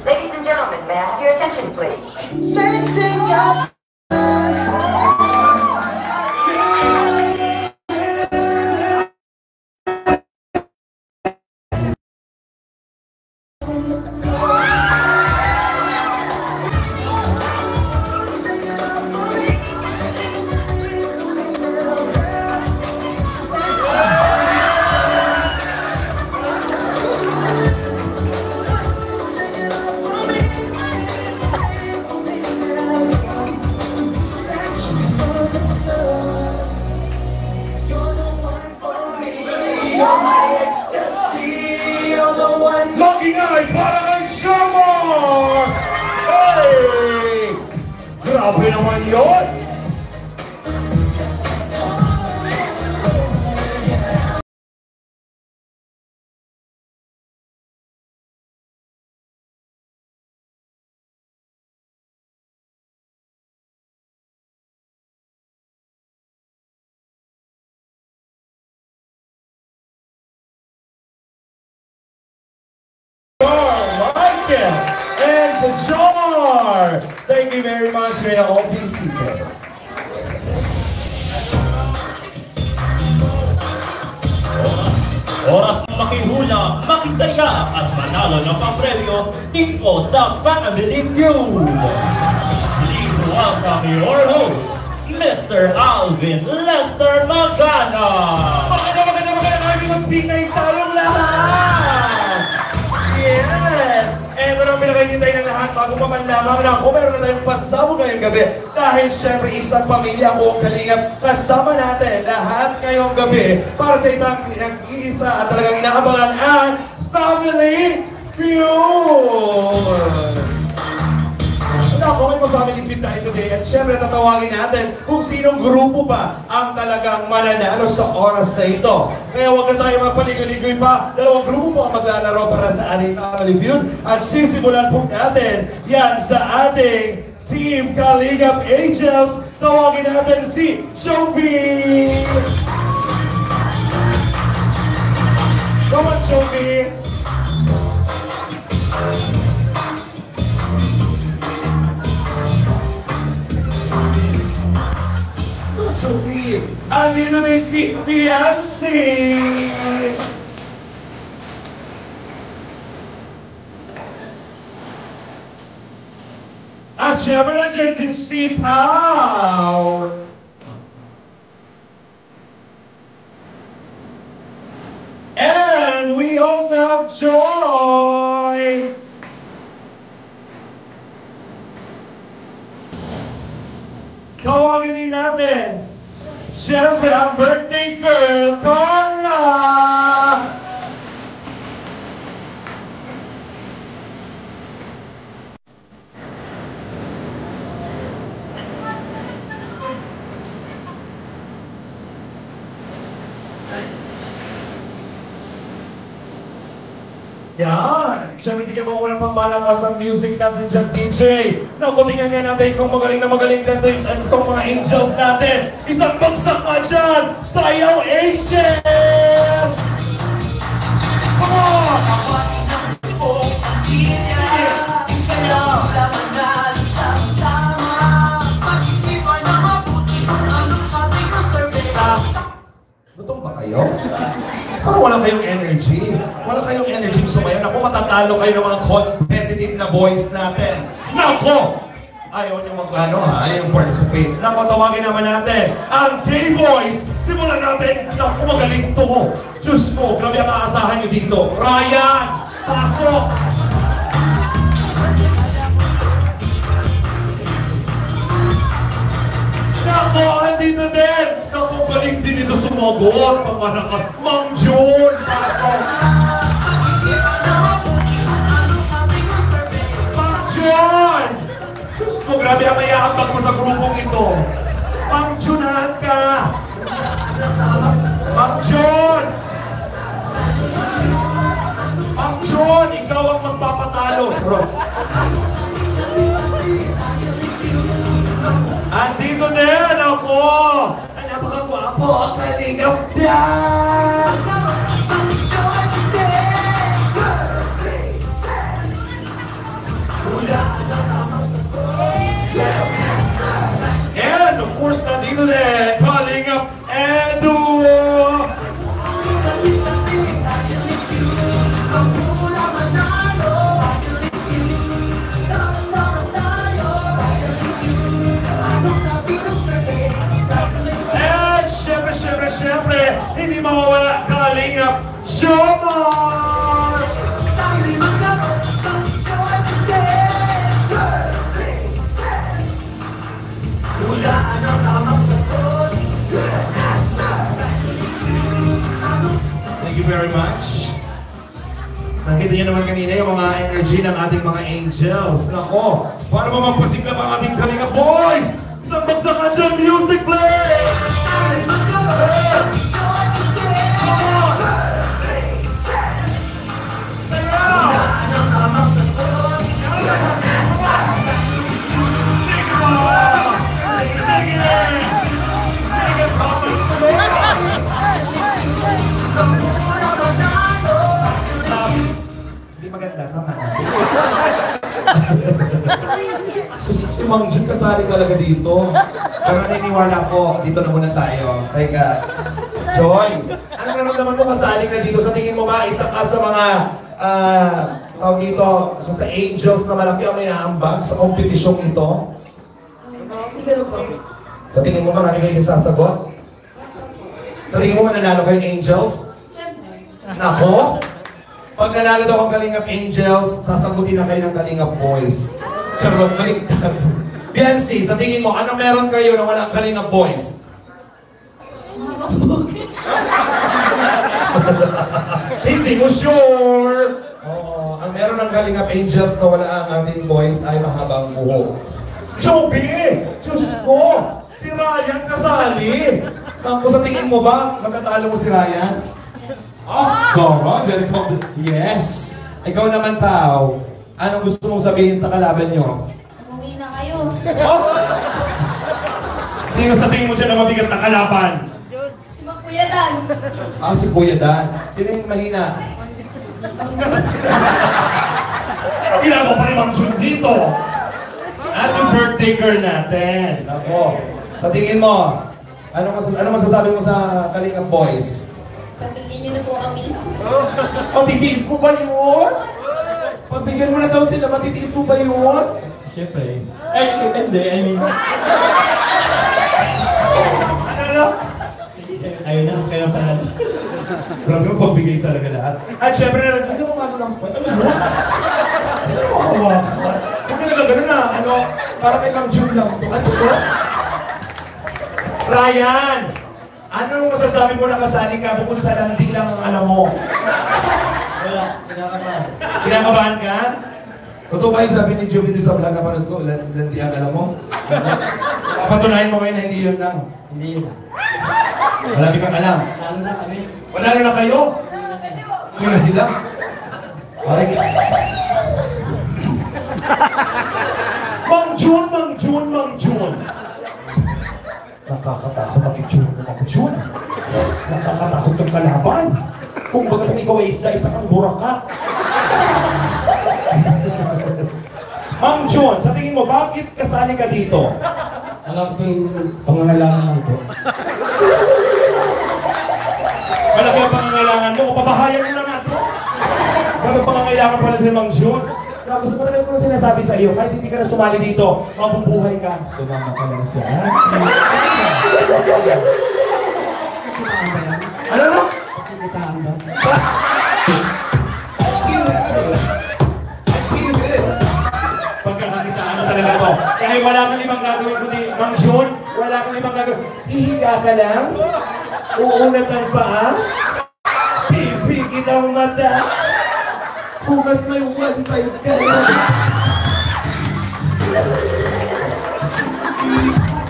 [SPEAKER 11] Ladies and gentlemen, may I have your attention, please? Let's take out.
[SPEAKER 1] Lucky night para kay Jomar! Hey! Grabe naman yun! Michael and Jomar. you very much. May na all be seated.
[SPEAKER 12] Oras na makihula, makisaya at manalo ng pampremyo dito sa Family Feud. Please welcome your host, Mr. Alvin Lester Magana.
[SPEAKER 1] Maganda, magbigay tayong lahat! Yes! Eh, marami na kayo hintay ng lahat bago pa man lamang na ako. Meron na tayong pasabog ngayong gabi. Dahil syempre isang pamilya buong kalingap kasama natin lahat ngayong gabi para sa isang nag-iisa at talagang inaabangan ang Family Feud! Ako, may mag-family feud tayo today at syempre tatawagin natin kung sinong grupo ba ang talagang mananalo sa oras na ito. Kaya huwag na tayo magpaligoy-ligoy pa. Dalawang grupo po ang maglalaro para sa ating family feud at sisimulan po natin yan sa ating Team Kalingap Angels. Tawagin natin si Sophie! Come on, Sophie! Sophie, andito na si Beyonce! At syempre nandiyan din si Pao! And we also have Joy! Tawagin din natin, siyempre ang birthday girl, Carla! Yan! Siyempre hindi ka makulang pang malakas ang music natin dyan, DJ. Naku, tingnan nga natin kung magaling na magaling natin itong mga angels natin. Isang bagsak ka dyan! Sayaw Angels! Come on! Sayaw! Gutom ba kayo? Parang wala kayong energy. Wala kayong energy sumayaw. Naku, matatalo kayo ng mga competitive na boys natin. Naku! Ayaw nyo mag-ano ha, ayaw participate. Naku, tawagin naman natin ang K-Boys. Simulan natin. Naku, magaling to. Diyos ko, grabe ang aasahan nyo dito. Ryan! Pasok! Naku, andito din! Naku, galing din ito sumagot. Pamanakas. Ma'am June! Pasok! Ma'am June! Diyos ko, grabe ang mayakabag mo sa grupong ito. Ma'am June, lahat ka! Ma'am June! Ma'am June, ikaw ang magpapatalo. Andito din ako! Ang napakagwapo, ang kalingap yan! And of course, nandito din, kalingap Edu! Siyempre, hindi mawawala kalingap Jomar! Thank you very much. Nakita niyo naman kanina yung mga energy ng ating mga angels. Nako, paano ba magpasikla ang ating kalingap boys? Isang bagsakan dyan, music play! Hindi maganda, tama na. Mang Jun kasali talaga dito. Pero naniniwala ko, dito na muna tayo. Teka, Joy, ano naman mo kasali ka dito? Sa tingin mo ba, isa ka sa mga tawag dito, sa Angels na malaki ang inaambag sa kompetisyong ito?
[SPEAKER 7] Siguro po.
[SPEAKER 1] Sa tingin mo marami kayo sasagot? Sa tingin mo mananalo kayo ng Angels? Nako! Pag nanalo daw ang Kalingap Angels, sasagutin na kayo ng Kalingap Boys. Charot, baliktad. Biancy, sa tingin mo, anong meron kayo na walang Kalingap Boys? Hindi mo sure! Oo, ang meron ng Kalingap Angels na wala ang ating boys ay mahabang buhok. Joby! Diyos ko! Si Ryan kasali! Tapos sa tingin mo ba, magkatalo mo si Ryan? Ah, God, very confident. Yes! Ikaw naman, Tao. Anong gusto mong sabihin sa kalaban nyo?
[SPEAKER 7] Umuwi na kayo.
[SPEAKER 1] Oh! Sino sa tingin mo dyan na mabigat na kalaban?
[SPEAKER 7] Si Kuya Dan.
[SPEAKER 1] Ah, si Kuya Dan. Sino yung mahina? Ano ginagawa pa rin Mang Jun dito? At yung birthday girl natin. Ako. Sa tingin mo, ano masasabi mo sa Kalingap Boys?
[SPEAKER 7] Pagbigyan niyo na po kami.
[SPEAKER 1] Matitiis mo ba yun? Pagbigyan mo na daw sila, matitiis mo ba yun?
[SPEAKER 3] Siyempre. Ay, hindi. I mean...
[SPEAKER 1] Ano?
[SPEAKER 3] Ayun na, kaya parang...
[SPEAKER 1] Grabe mo, pagbigay talaga lahat. At syempre na, ano mo ano lang po? Ano mo? Ano mo hawakan? Huwag ka na gano'n na, para kay Mang Jun lang to. At saka, Ryan! Anong masasabi mo na kasali ka bukod sa landi lang ang alam mo?
[SPEAKER 3] Wala, kinakabahan.
[SPEAKER 1] Kinakabahan ka? Totoo ba yung sabi ni Joby sa vlog na panood ko, landi ang alam mo? Patunayan mo kayo na hindi yun lang.
[SPEAKER 3] Hindi yun.
[SPEAKER 1] Marami kang alam.
[SPEAKER 3] Lalo na kami.
[SPEAKER 1] Wala na kayo? Hindi na sila. Parang... Mang Jun, Mang Jun, Mang Jun! Nakakatakot ang itsura mo, Mang Jun. Nakakatakot ang kalaban. Kung baga kung ikaw ay isda, isa kang buraka. Mang Jun, sa tingin mo, bakit kasali ka dito?
[SPEAKER 3] Alam ko yung pangangailangan ko.
[SPEAKER 1] Malaki ang pangangailangan mo, o pabahayan mo na nga ito. Malaki ang pangangailangan pala din Mang Jun. Tapos marami ko na sinasabi sa iyo, kahit hindi ka na sumali dito, mabubuhay ka. Sumama ka lang sa akin. Ano no? Pagkakakitaan mo talaga to. Kahit wala kang ibang gagawin kundi Mang Jun, wala kang ibang gagawin. Hihiga ka lang, uunat ang paa, pipigit ang mata, bukas may 1.5 ka lang.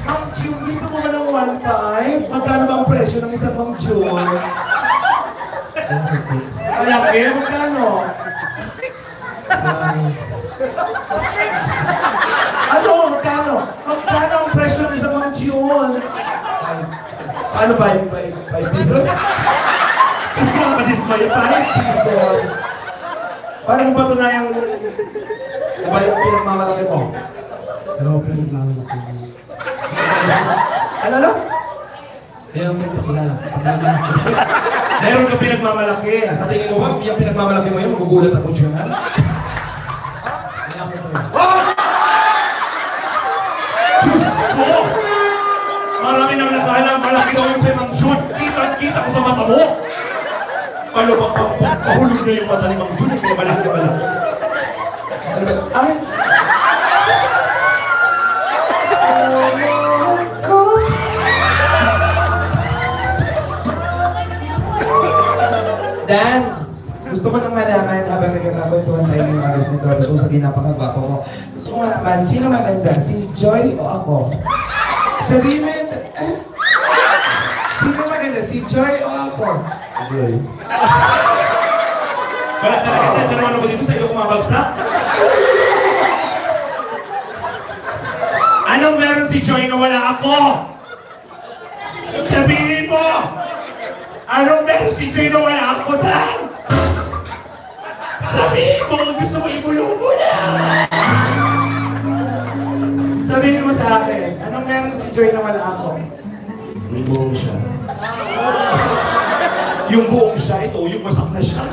[SPEAKER 1] Mang Jun, gusto mo ba ng 1.5? Magkano ba ang presyo ng isang Mang Jun? Malaki? Magkano? Ano? Magkano? Magkano ang presyo ng isang Mang Jun? Ano ba? 5 pesos? Diyos ko nakadismay, 5 pesos. Paano mo ba ito na yung pinagmamalaki mo?
[SPEAKER 5] Pero pinagmamalaki mo.
[SPEAKER 1] Ano?
[SPEAKER 5] Kaya mo pakilala.
[SPEAKER 1] Meron ka pinagmamalaki. Sa tingin mo ba, yung pinagmamalaki mo yun, magugulat ako dyan. Oh! Diyos ko! Marami nang nakahalang, malaki daw yung kay Mang Jun. Kita ko sa mata mo. Ano ba, pahulog na yung mata ni Mang Jun, kaya malaki. Ay! Dan, gusto ko nang malaman habang nagkakakuntuhan tayo ng mga guest ni Doris sa ginapakagwapo mo. Gusto ko malaman, sino maganda? Si Joy o ako? Sabihin mo yun, sino maganda? Si Joy o ako? Joy. Wala talaga tayo naman ako dito sa iyo kumabagsak. Anong meron si Joy na wala ako? Sabihin mo! Anong meron si Joy na wala ako, Dan? Sabihin mo, gusto mo ibulong mo na!
[SPEAKER 2] akin. Anong meron si Joy na wala ako? Yung buong siya. Yung buong siya, ito, yung wasak na siya.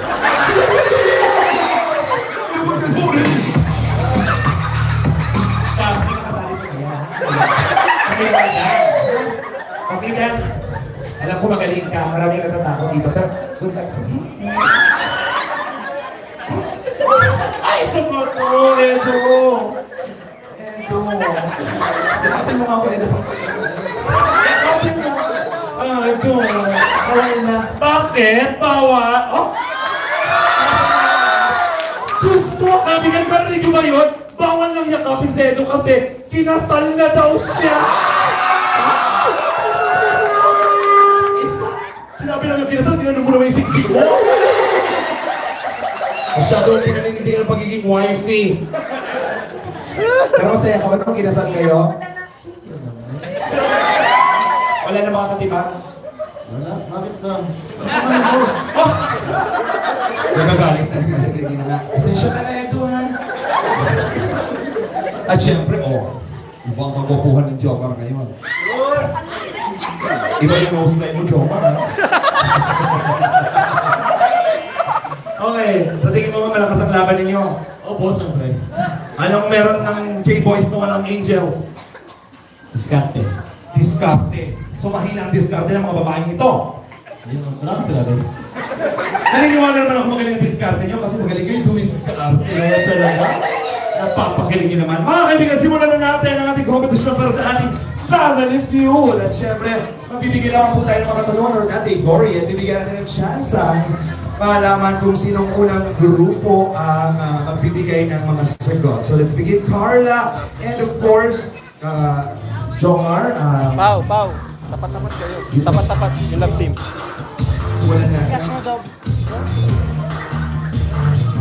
[SPEAKER 2] Okay, Dan. Alam ko magaling ka, maraming natatakot dito, pero good luck sa iyo. Ay, sagot ko! Edo! Edo! Yakapin mo nga ako, Edo. Yakapin mo! Edo! Bawal na. Bakit? Bawal? Oh! Diyos ko! Kabigan ba rin ba yun? Bawal lang yakapin si Edo kasi kinasal na daw siya! Sinabi lang yung kinasal, tinanong mo naman yung siksik mo. Masyadong pinanindigan ang pagiging wifey. Pero masaya ka ba naman kinasal kayo? Wala na mga katibang? Wala, bakit na? Oh! Nagagalit na sinasagot din na nga. Pasensya ka na ito, ha? At syempre, ibang magpupuhan ng Joker ngayon. Iba yung nose-line mo, Joker, ha? Okay, sa tingin mo malakas ang laban ninyo?
[SPEAKER 3] Opo, siyempre.
[SPEAKER 2] Anong meron ng K-Boys na walang Angels?
[SPEAKER 3] Diskarte.
[SPEAKER 2] Diskarte. So mahina ang diskarte ng mga babaeng ito.
[SPEAKER 3] Marami sila rin.
[SPEAKER 2] Naniniwala naman ako magaling ang diskarte nyo kasi magaling kayo dumiskarte. Talaga. Napapakilig nyo naman. Mga kaibigan, simulan na natin ang ating competition para sa ating Family Feud. At syempre, magbibigay naman po tayo ng mga tanong or category at bibigyan natin ng chance malaman kung sinong unang grupo ang magbibigay ng mga sagot. So let's begin. Carla and of course, Jomar.
[SPEAKER 6] Pau. Tapat-tapat kayo. Tapat-tapat yung love team.
[SPEAKER 2] Wala na.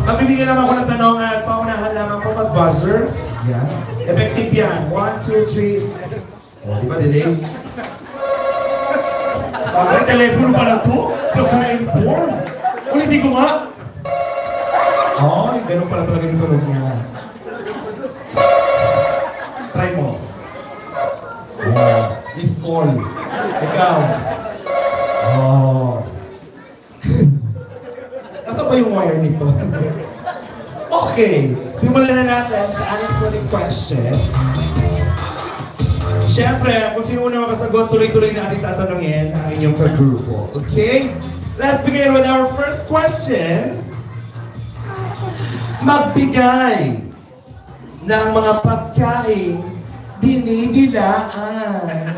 [SPEAKER 2] Magbibigyan naman ko ng tanong at paunahan lamang po mag-buzzer. Yan. Effective yan. 1, 2, 3. Di ba delay? Parang telepono pala to. Naka-inform. Ulitin ko nga. Ganun pala talaga yung tunog niya. Try mo. Miss call. Ikaw. Nasaan ba yung wire nito? Okay. Simulan na natin sa ating question. Siyempre, kung sino una makasagot, tuloy-tuloy na ating tatanungin ang inyong kagrupo. Okay? Let's begin with our first question. Magbigay ng mga pagkain dinidilaan.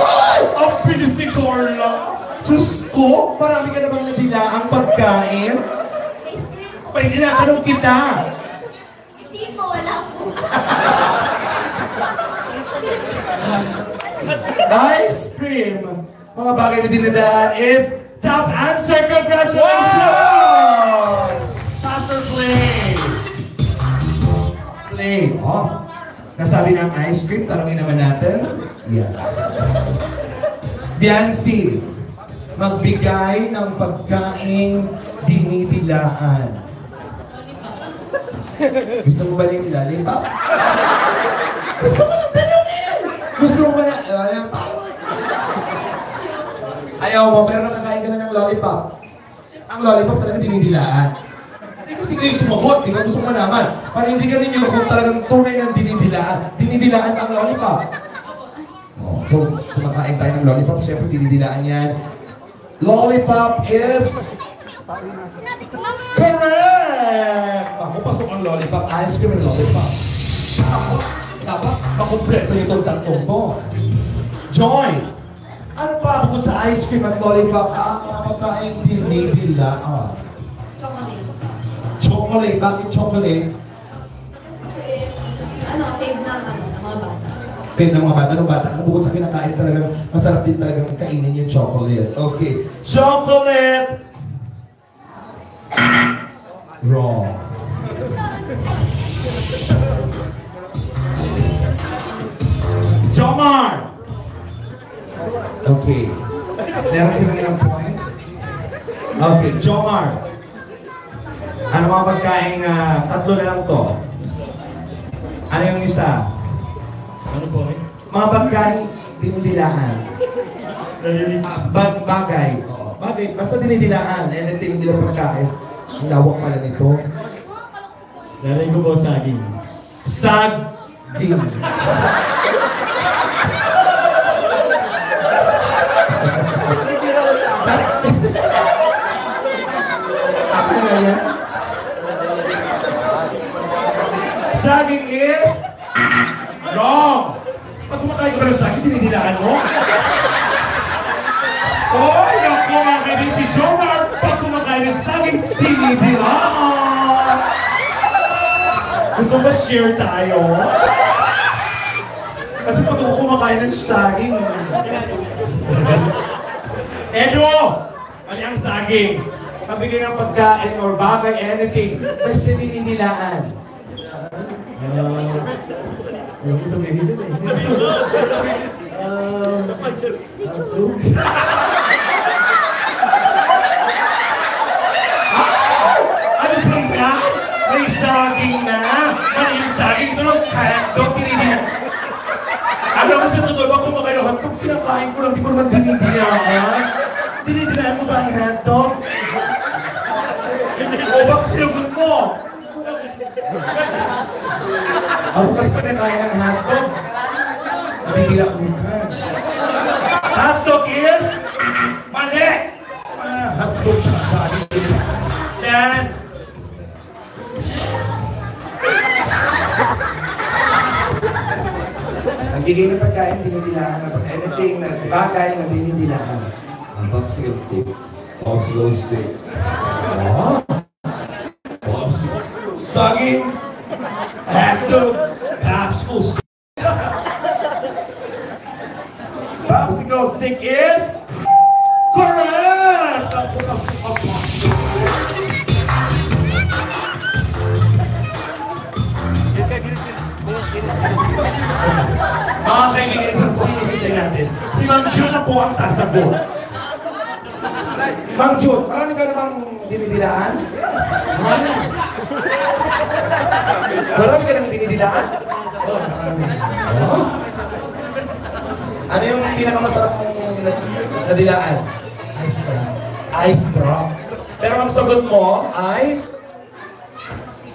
[SPEAKER 2] Ay! Ang bilis ni Carla! Diyos ko, marami ka namang nadilaang pagkain. May tinatanong kita.
[SPEAKER 7] Hindi po, wala po.
[SPEAKER 2] Ice cream. Mga bagay na dinadaan is top answer. Congratulations! Pass or play? Play. Nasabi ng ice cream. Tarangin naman natin. Yeah. Biancy. Magbigay ng pagkain dinidilaan. Gusto mo ba na yung lollipop? Gusto mo ng tanongin! Gusto mo ba na... Ayaw mo, pero nakakain ka na ng lollipop. Ang lollipop talaga dinidilaan. Hindi kasi kayo sumagot, di ba? Gusto mo naman. Para hindi ka ninyo kung talagang tunay ng dinidilaan. Dinidilaan ang lollipop. So, kumakain tayo ng lollipop, siyempre dinidilaan yan. Lollipop is... correct! Ako, pasok ang lollipop. Ice cream and lollipop. Ako, dapat makompleto itong tatlong to. Joy! Ano pa bukod sa ice cream at lollipop? Mga pagkain dinidilaan.
[SPEAKER 7] Chocolate.
[SPEAKER 2] Chocolate? Bakit chocolate?
[SPEAKER 7] Kasi, fave naman ng mga bata.
[SPEAKER 2] Fave ng mga bata? Anong bata? Bukod sa kinakain talagang masarap din talagang kainin yung chocolate. Okay. Chocolate! Wrong. Jomar! Okay. Meron silang ilang points? Okay, Jomar. Ano mga pagkain tatlo na lang to? Ano yung isa?
[SPEAKER 3] Ano po eh?
[SPEAKER 1] Mga bagay, dinidilaan. Bagay. Oo, bagay. Basta dinidilaan. Anything, hindi lang pagkain. Ang lawak pala nito.
[SPEAKER 3] Narinig ko po saging.
[SPEAKER 1] Saging. Apa na yan? Saging is wrong. Pag kumakain ko ng saging, dinidilaan mo? Oy, naku mga kaibigan, si Jomar, pag kumakain ng saging, dinidilaan. Gusto ba share tayo? Kasi pag ako kumakain ng saging. Edo! Ano ang saging? Pabigay ng pagkain or bagay, anything, may sininidilaan.
[SPEAKER 2] Yung sabihin dun eh.
[SPEAKER 1] Ano ba yan? May saging na! Ano yung saging? Ito lang, hotdog, kinidilaan. Alam mo sa totoo, pag kumakain ng hotdog, kinakain ko lang, di ko naman dinidilaan. Dinidilaan mo ba ang hotdog? O bakit sinugot mo? Ako kasi pa na kaya ng hotdog. Nabibilak mo ka. Hotdog is mali! Hotdog sa saging. Yan. Nagbigay ng pagkain, dinidilaan. Anything na bagay na dinidilaan.
[SPEAKER 2] Ang popsicle stick.
[SPEAKER 1] Popsicle stick. Oh. Popsicle. Saging. Hotdog. Popsicle stick. Popsicle stick is correct! Mga kaibigan, ito po hinihintay natin. Si Ma'am June na po ang sasagot. Ma'am June, marami ka namang dinidilaan? Marami. Marami ka nang dinidilaan? Oh? Ano yung pinakamasarap mong nadilaan? Ice drop. Ice drop. Pero ang sagot mo ay...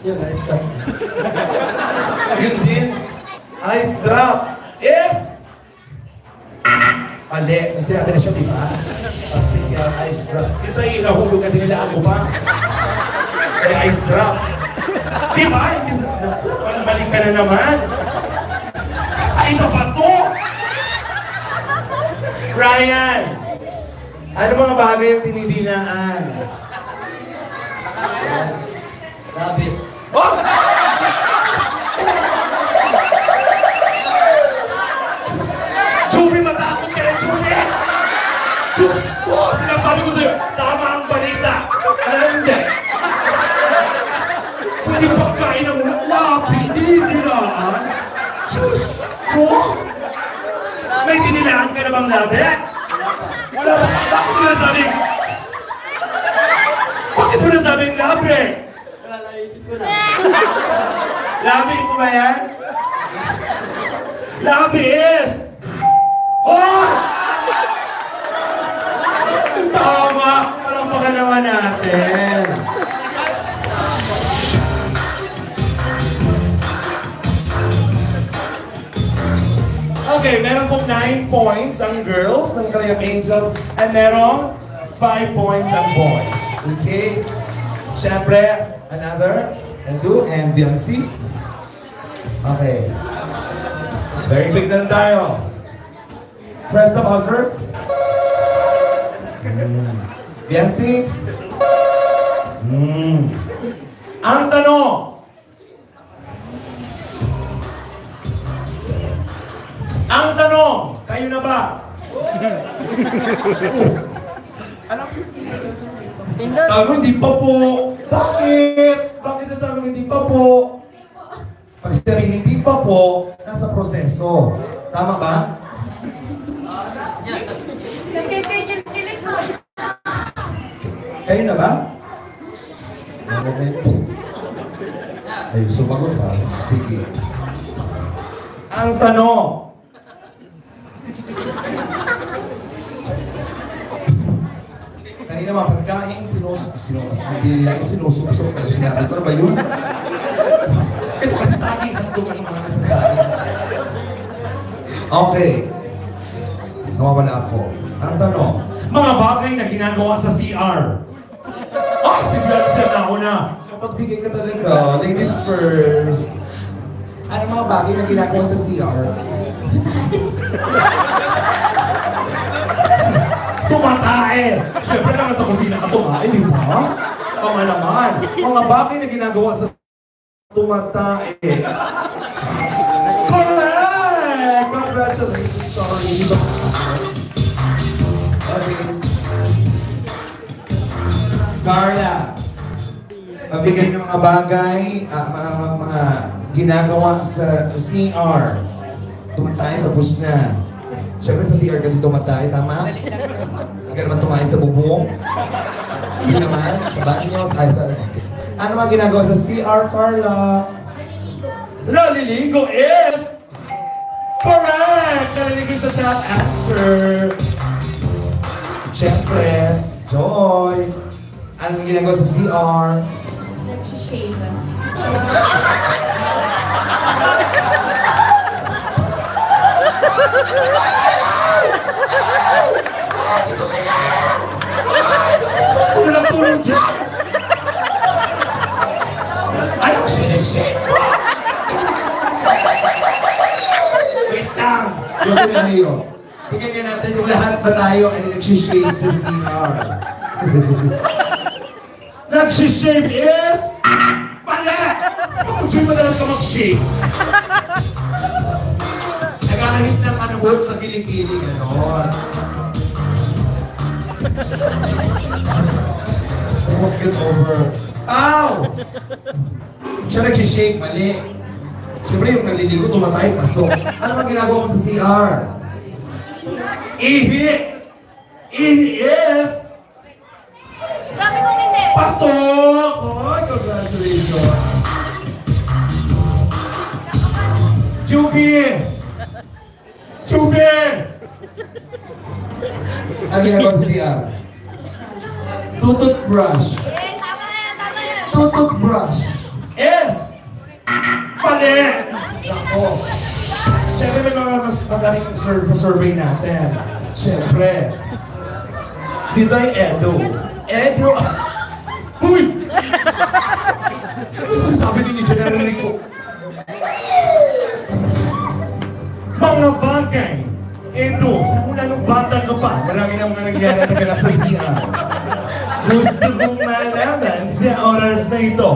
[SPEAKER 2] Yun, ice drop.
[SPEAKER 1] Yun din. Ice drop is... Mali. Kasi natin na siya, di ba? Sige, ice drop. Kasi nahulog ka dinilaan ko pa. May ice drop. Di ba? Balik ka na naman. Ay, isa pa to! Ryan! Ano mga bagay yung dinidilaan?
[SPEAKER 2] Rabbit.
[SPEAKER 1] Oh! Chubby, matakot ka rin, Chubby! Diyos ko! Sinasabi ko sa'yo, tama ang balita! Hindi! Pwede pagkain ng ulang labi, dinidilaan? Diyos ko! May dinilaan ka na bang labi? Wala ba? Bakit mo nasabing? Bakit mo nasabing labi?
[SPEAKER 2] Wala, naisip ko na.
[SPEAKER 1] Labi ko ba yan? Labi is! Oh! Tama! Walang pakalaman natin. Okay, meron pong 9 points ang girls ng Kalingap Angels and merong 5 points ang boys. Okay? Siyempre, another, Edu and Biancy. Okay. Very big na lang tayo. Press the buzzer. Biancy. Ang tanong. Ang tanong, kayo na ba? Alam mo, sabi mo, hindi pa po. Bakit? Bakit na sabi mo, hindi pa po? Pag sabi hindi pa po, nasa proseso. Tama ba? Kayo na ba? Ay, sumagot ha? Sige. Ang tanong,
[SPEAKER 2] Kanina mga pagkain, sinusubsok. Sinabi ko na ba yun? Ito kasi sa akin, handog ang mga nasasabi. Okay. Nawawala ako. Ang tanong,
[SPEAKER 1] Mga bagay na ginagawa sa CR.
[SPEAKER 2] oh, si Beyonce na ako na. Kapagbigay ka talaga. Ladies first. Ano mga bagay na ginagawa sa CR?
[SPEAKER 1] Tumatae! Siyempre naman sa kusina ka tumae, di ba? Tama naman.
[SPEAKER 2] Mga bagay na ginagawa sa tumatae.
[SPEAKER 1] Correct!
[SPEAKER 2] Congratulations. Sorry. Okay. Carla, mabigyan ng mga bagay, mga ginagawa sa CR. Tumatay, tapos na. Siyempre sa CR ka din tumatay, tama? Huwag ka naman tumahay sa bubong. Hindi naman, sa banyo, sa ano mga ginagawa sa CR, Carla?
[SPEAKER 1] Naliligo is correct! Naliligo sa that answer.
[SPEAKER 2] Siyempre, Joy. Anong ginagawa sa CR?
[SPEAKER 7] Nagsishave.
[SPEAKER 1] Sino lang tulong dyan? Anong sinishake mo?
[SPEAKER 2] Wait lang! Yung tayo. Tingnan nga natin yung lahat ba tayo ay nagsishave sa CR.
[SPEAKER 1] Nagsishave is... Mali! Kung sino madalas ka mag-shave?
[SPEAKER 2] Naghahanap ng ano work sa kilikili, gano'n. Walk it over. Ow! Siya nagsishave, mali. Siyempre yung naliligo, tumatay, pasok. Ano bang ginagawa mo sa CR?
[SPEAKER 1] Ihi! Ihi is...
[SPEAKER 7] Grabe kong hindi.
[SPEAKER 1] Pasok!
[SPEAKER 2] Oh, congratulations!
[SPEAKER 1] Jubi! Jubi!
[SPEAKER 2] Ano ginagawa sa CR? Tututbrush.
[SPEAKER 7] Tama na.
[SPEAKER 2] Tututbrush.
[SPEAKER 1] Is... Mali!
[SPEAKER 2] Ako.
[SPEAKER 1] Siyempre may mga mas magaling sa survey natin. Siyempre. Dito ay Edo. Edo! Huy! Ano sinasabi ninyo dyan? Narinig ko. Mga bagay. Edo, simula nung bata ka pa, marami na mga nangyari na ganap sa CR. Gusto kong malaman sa oras na ito.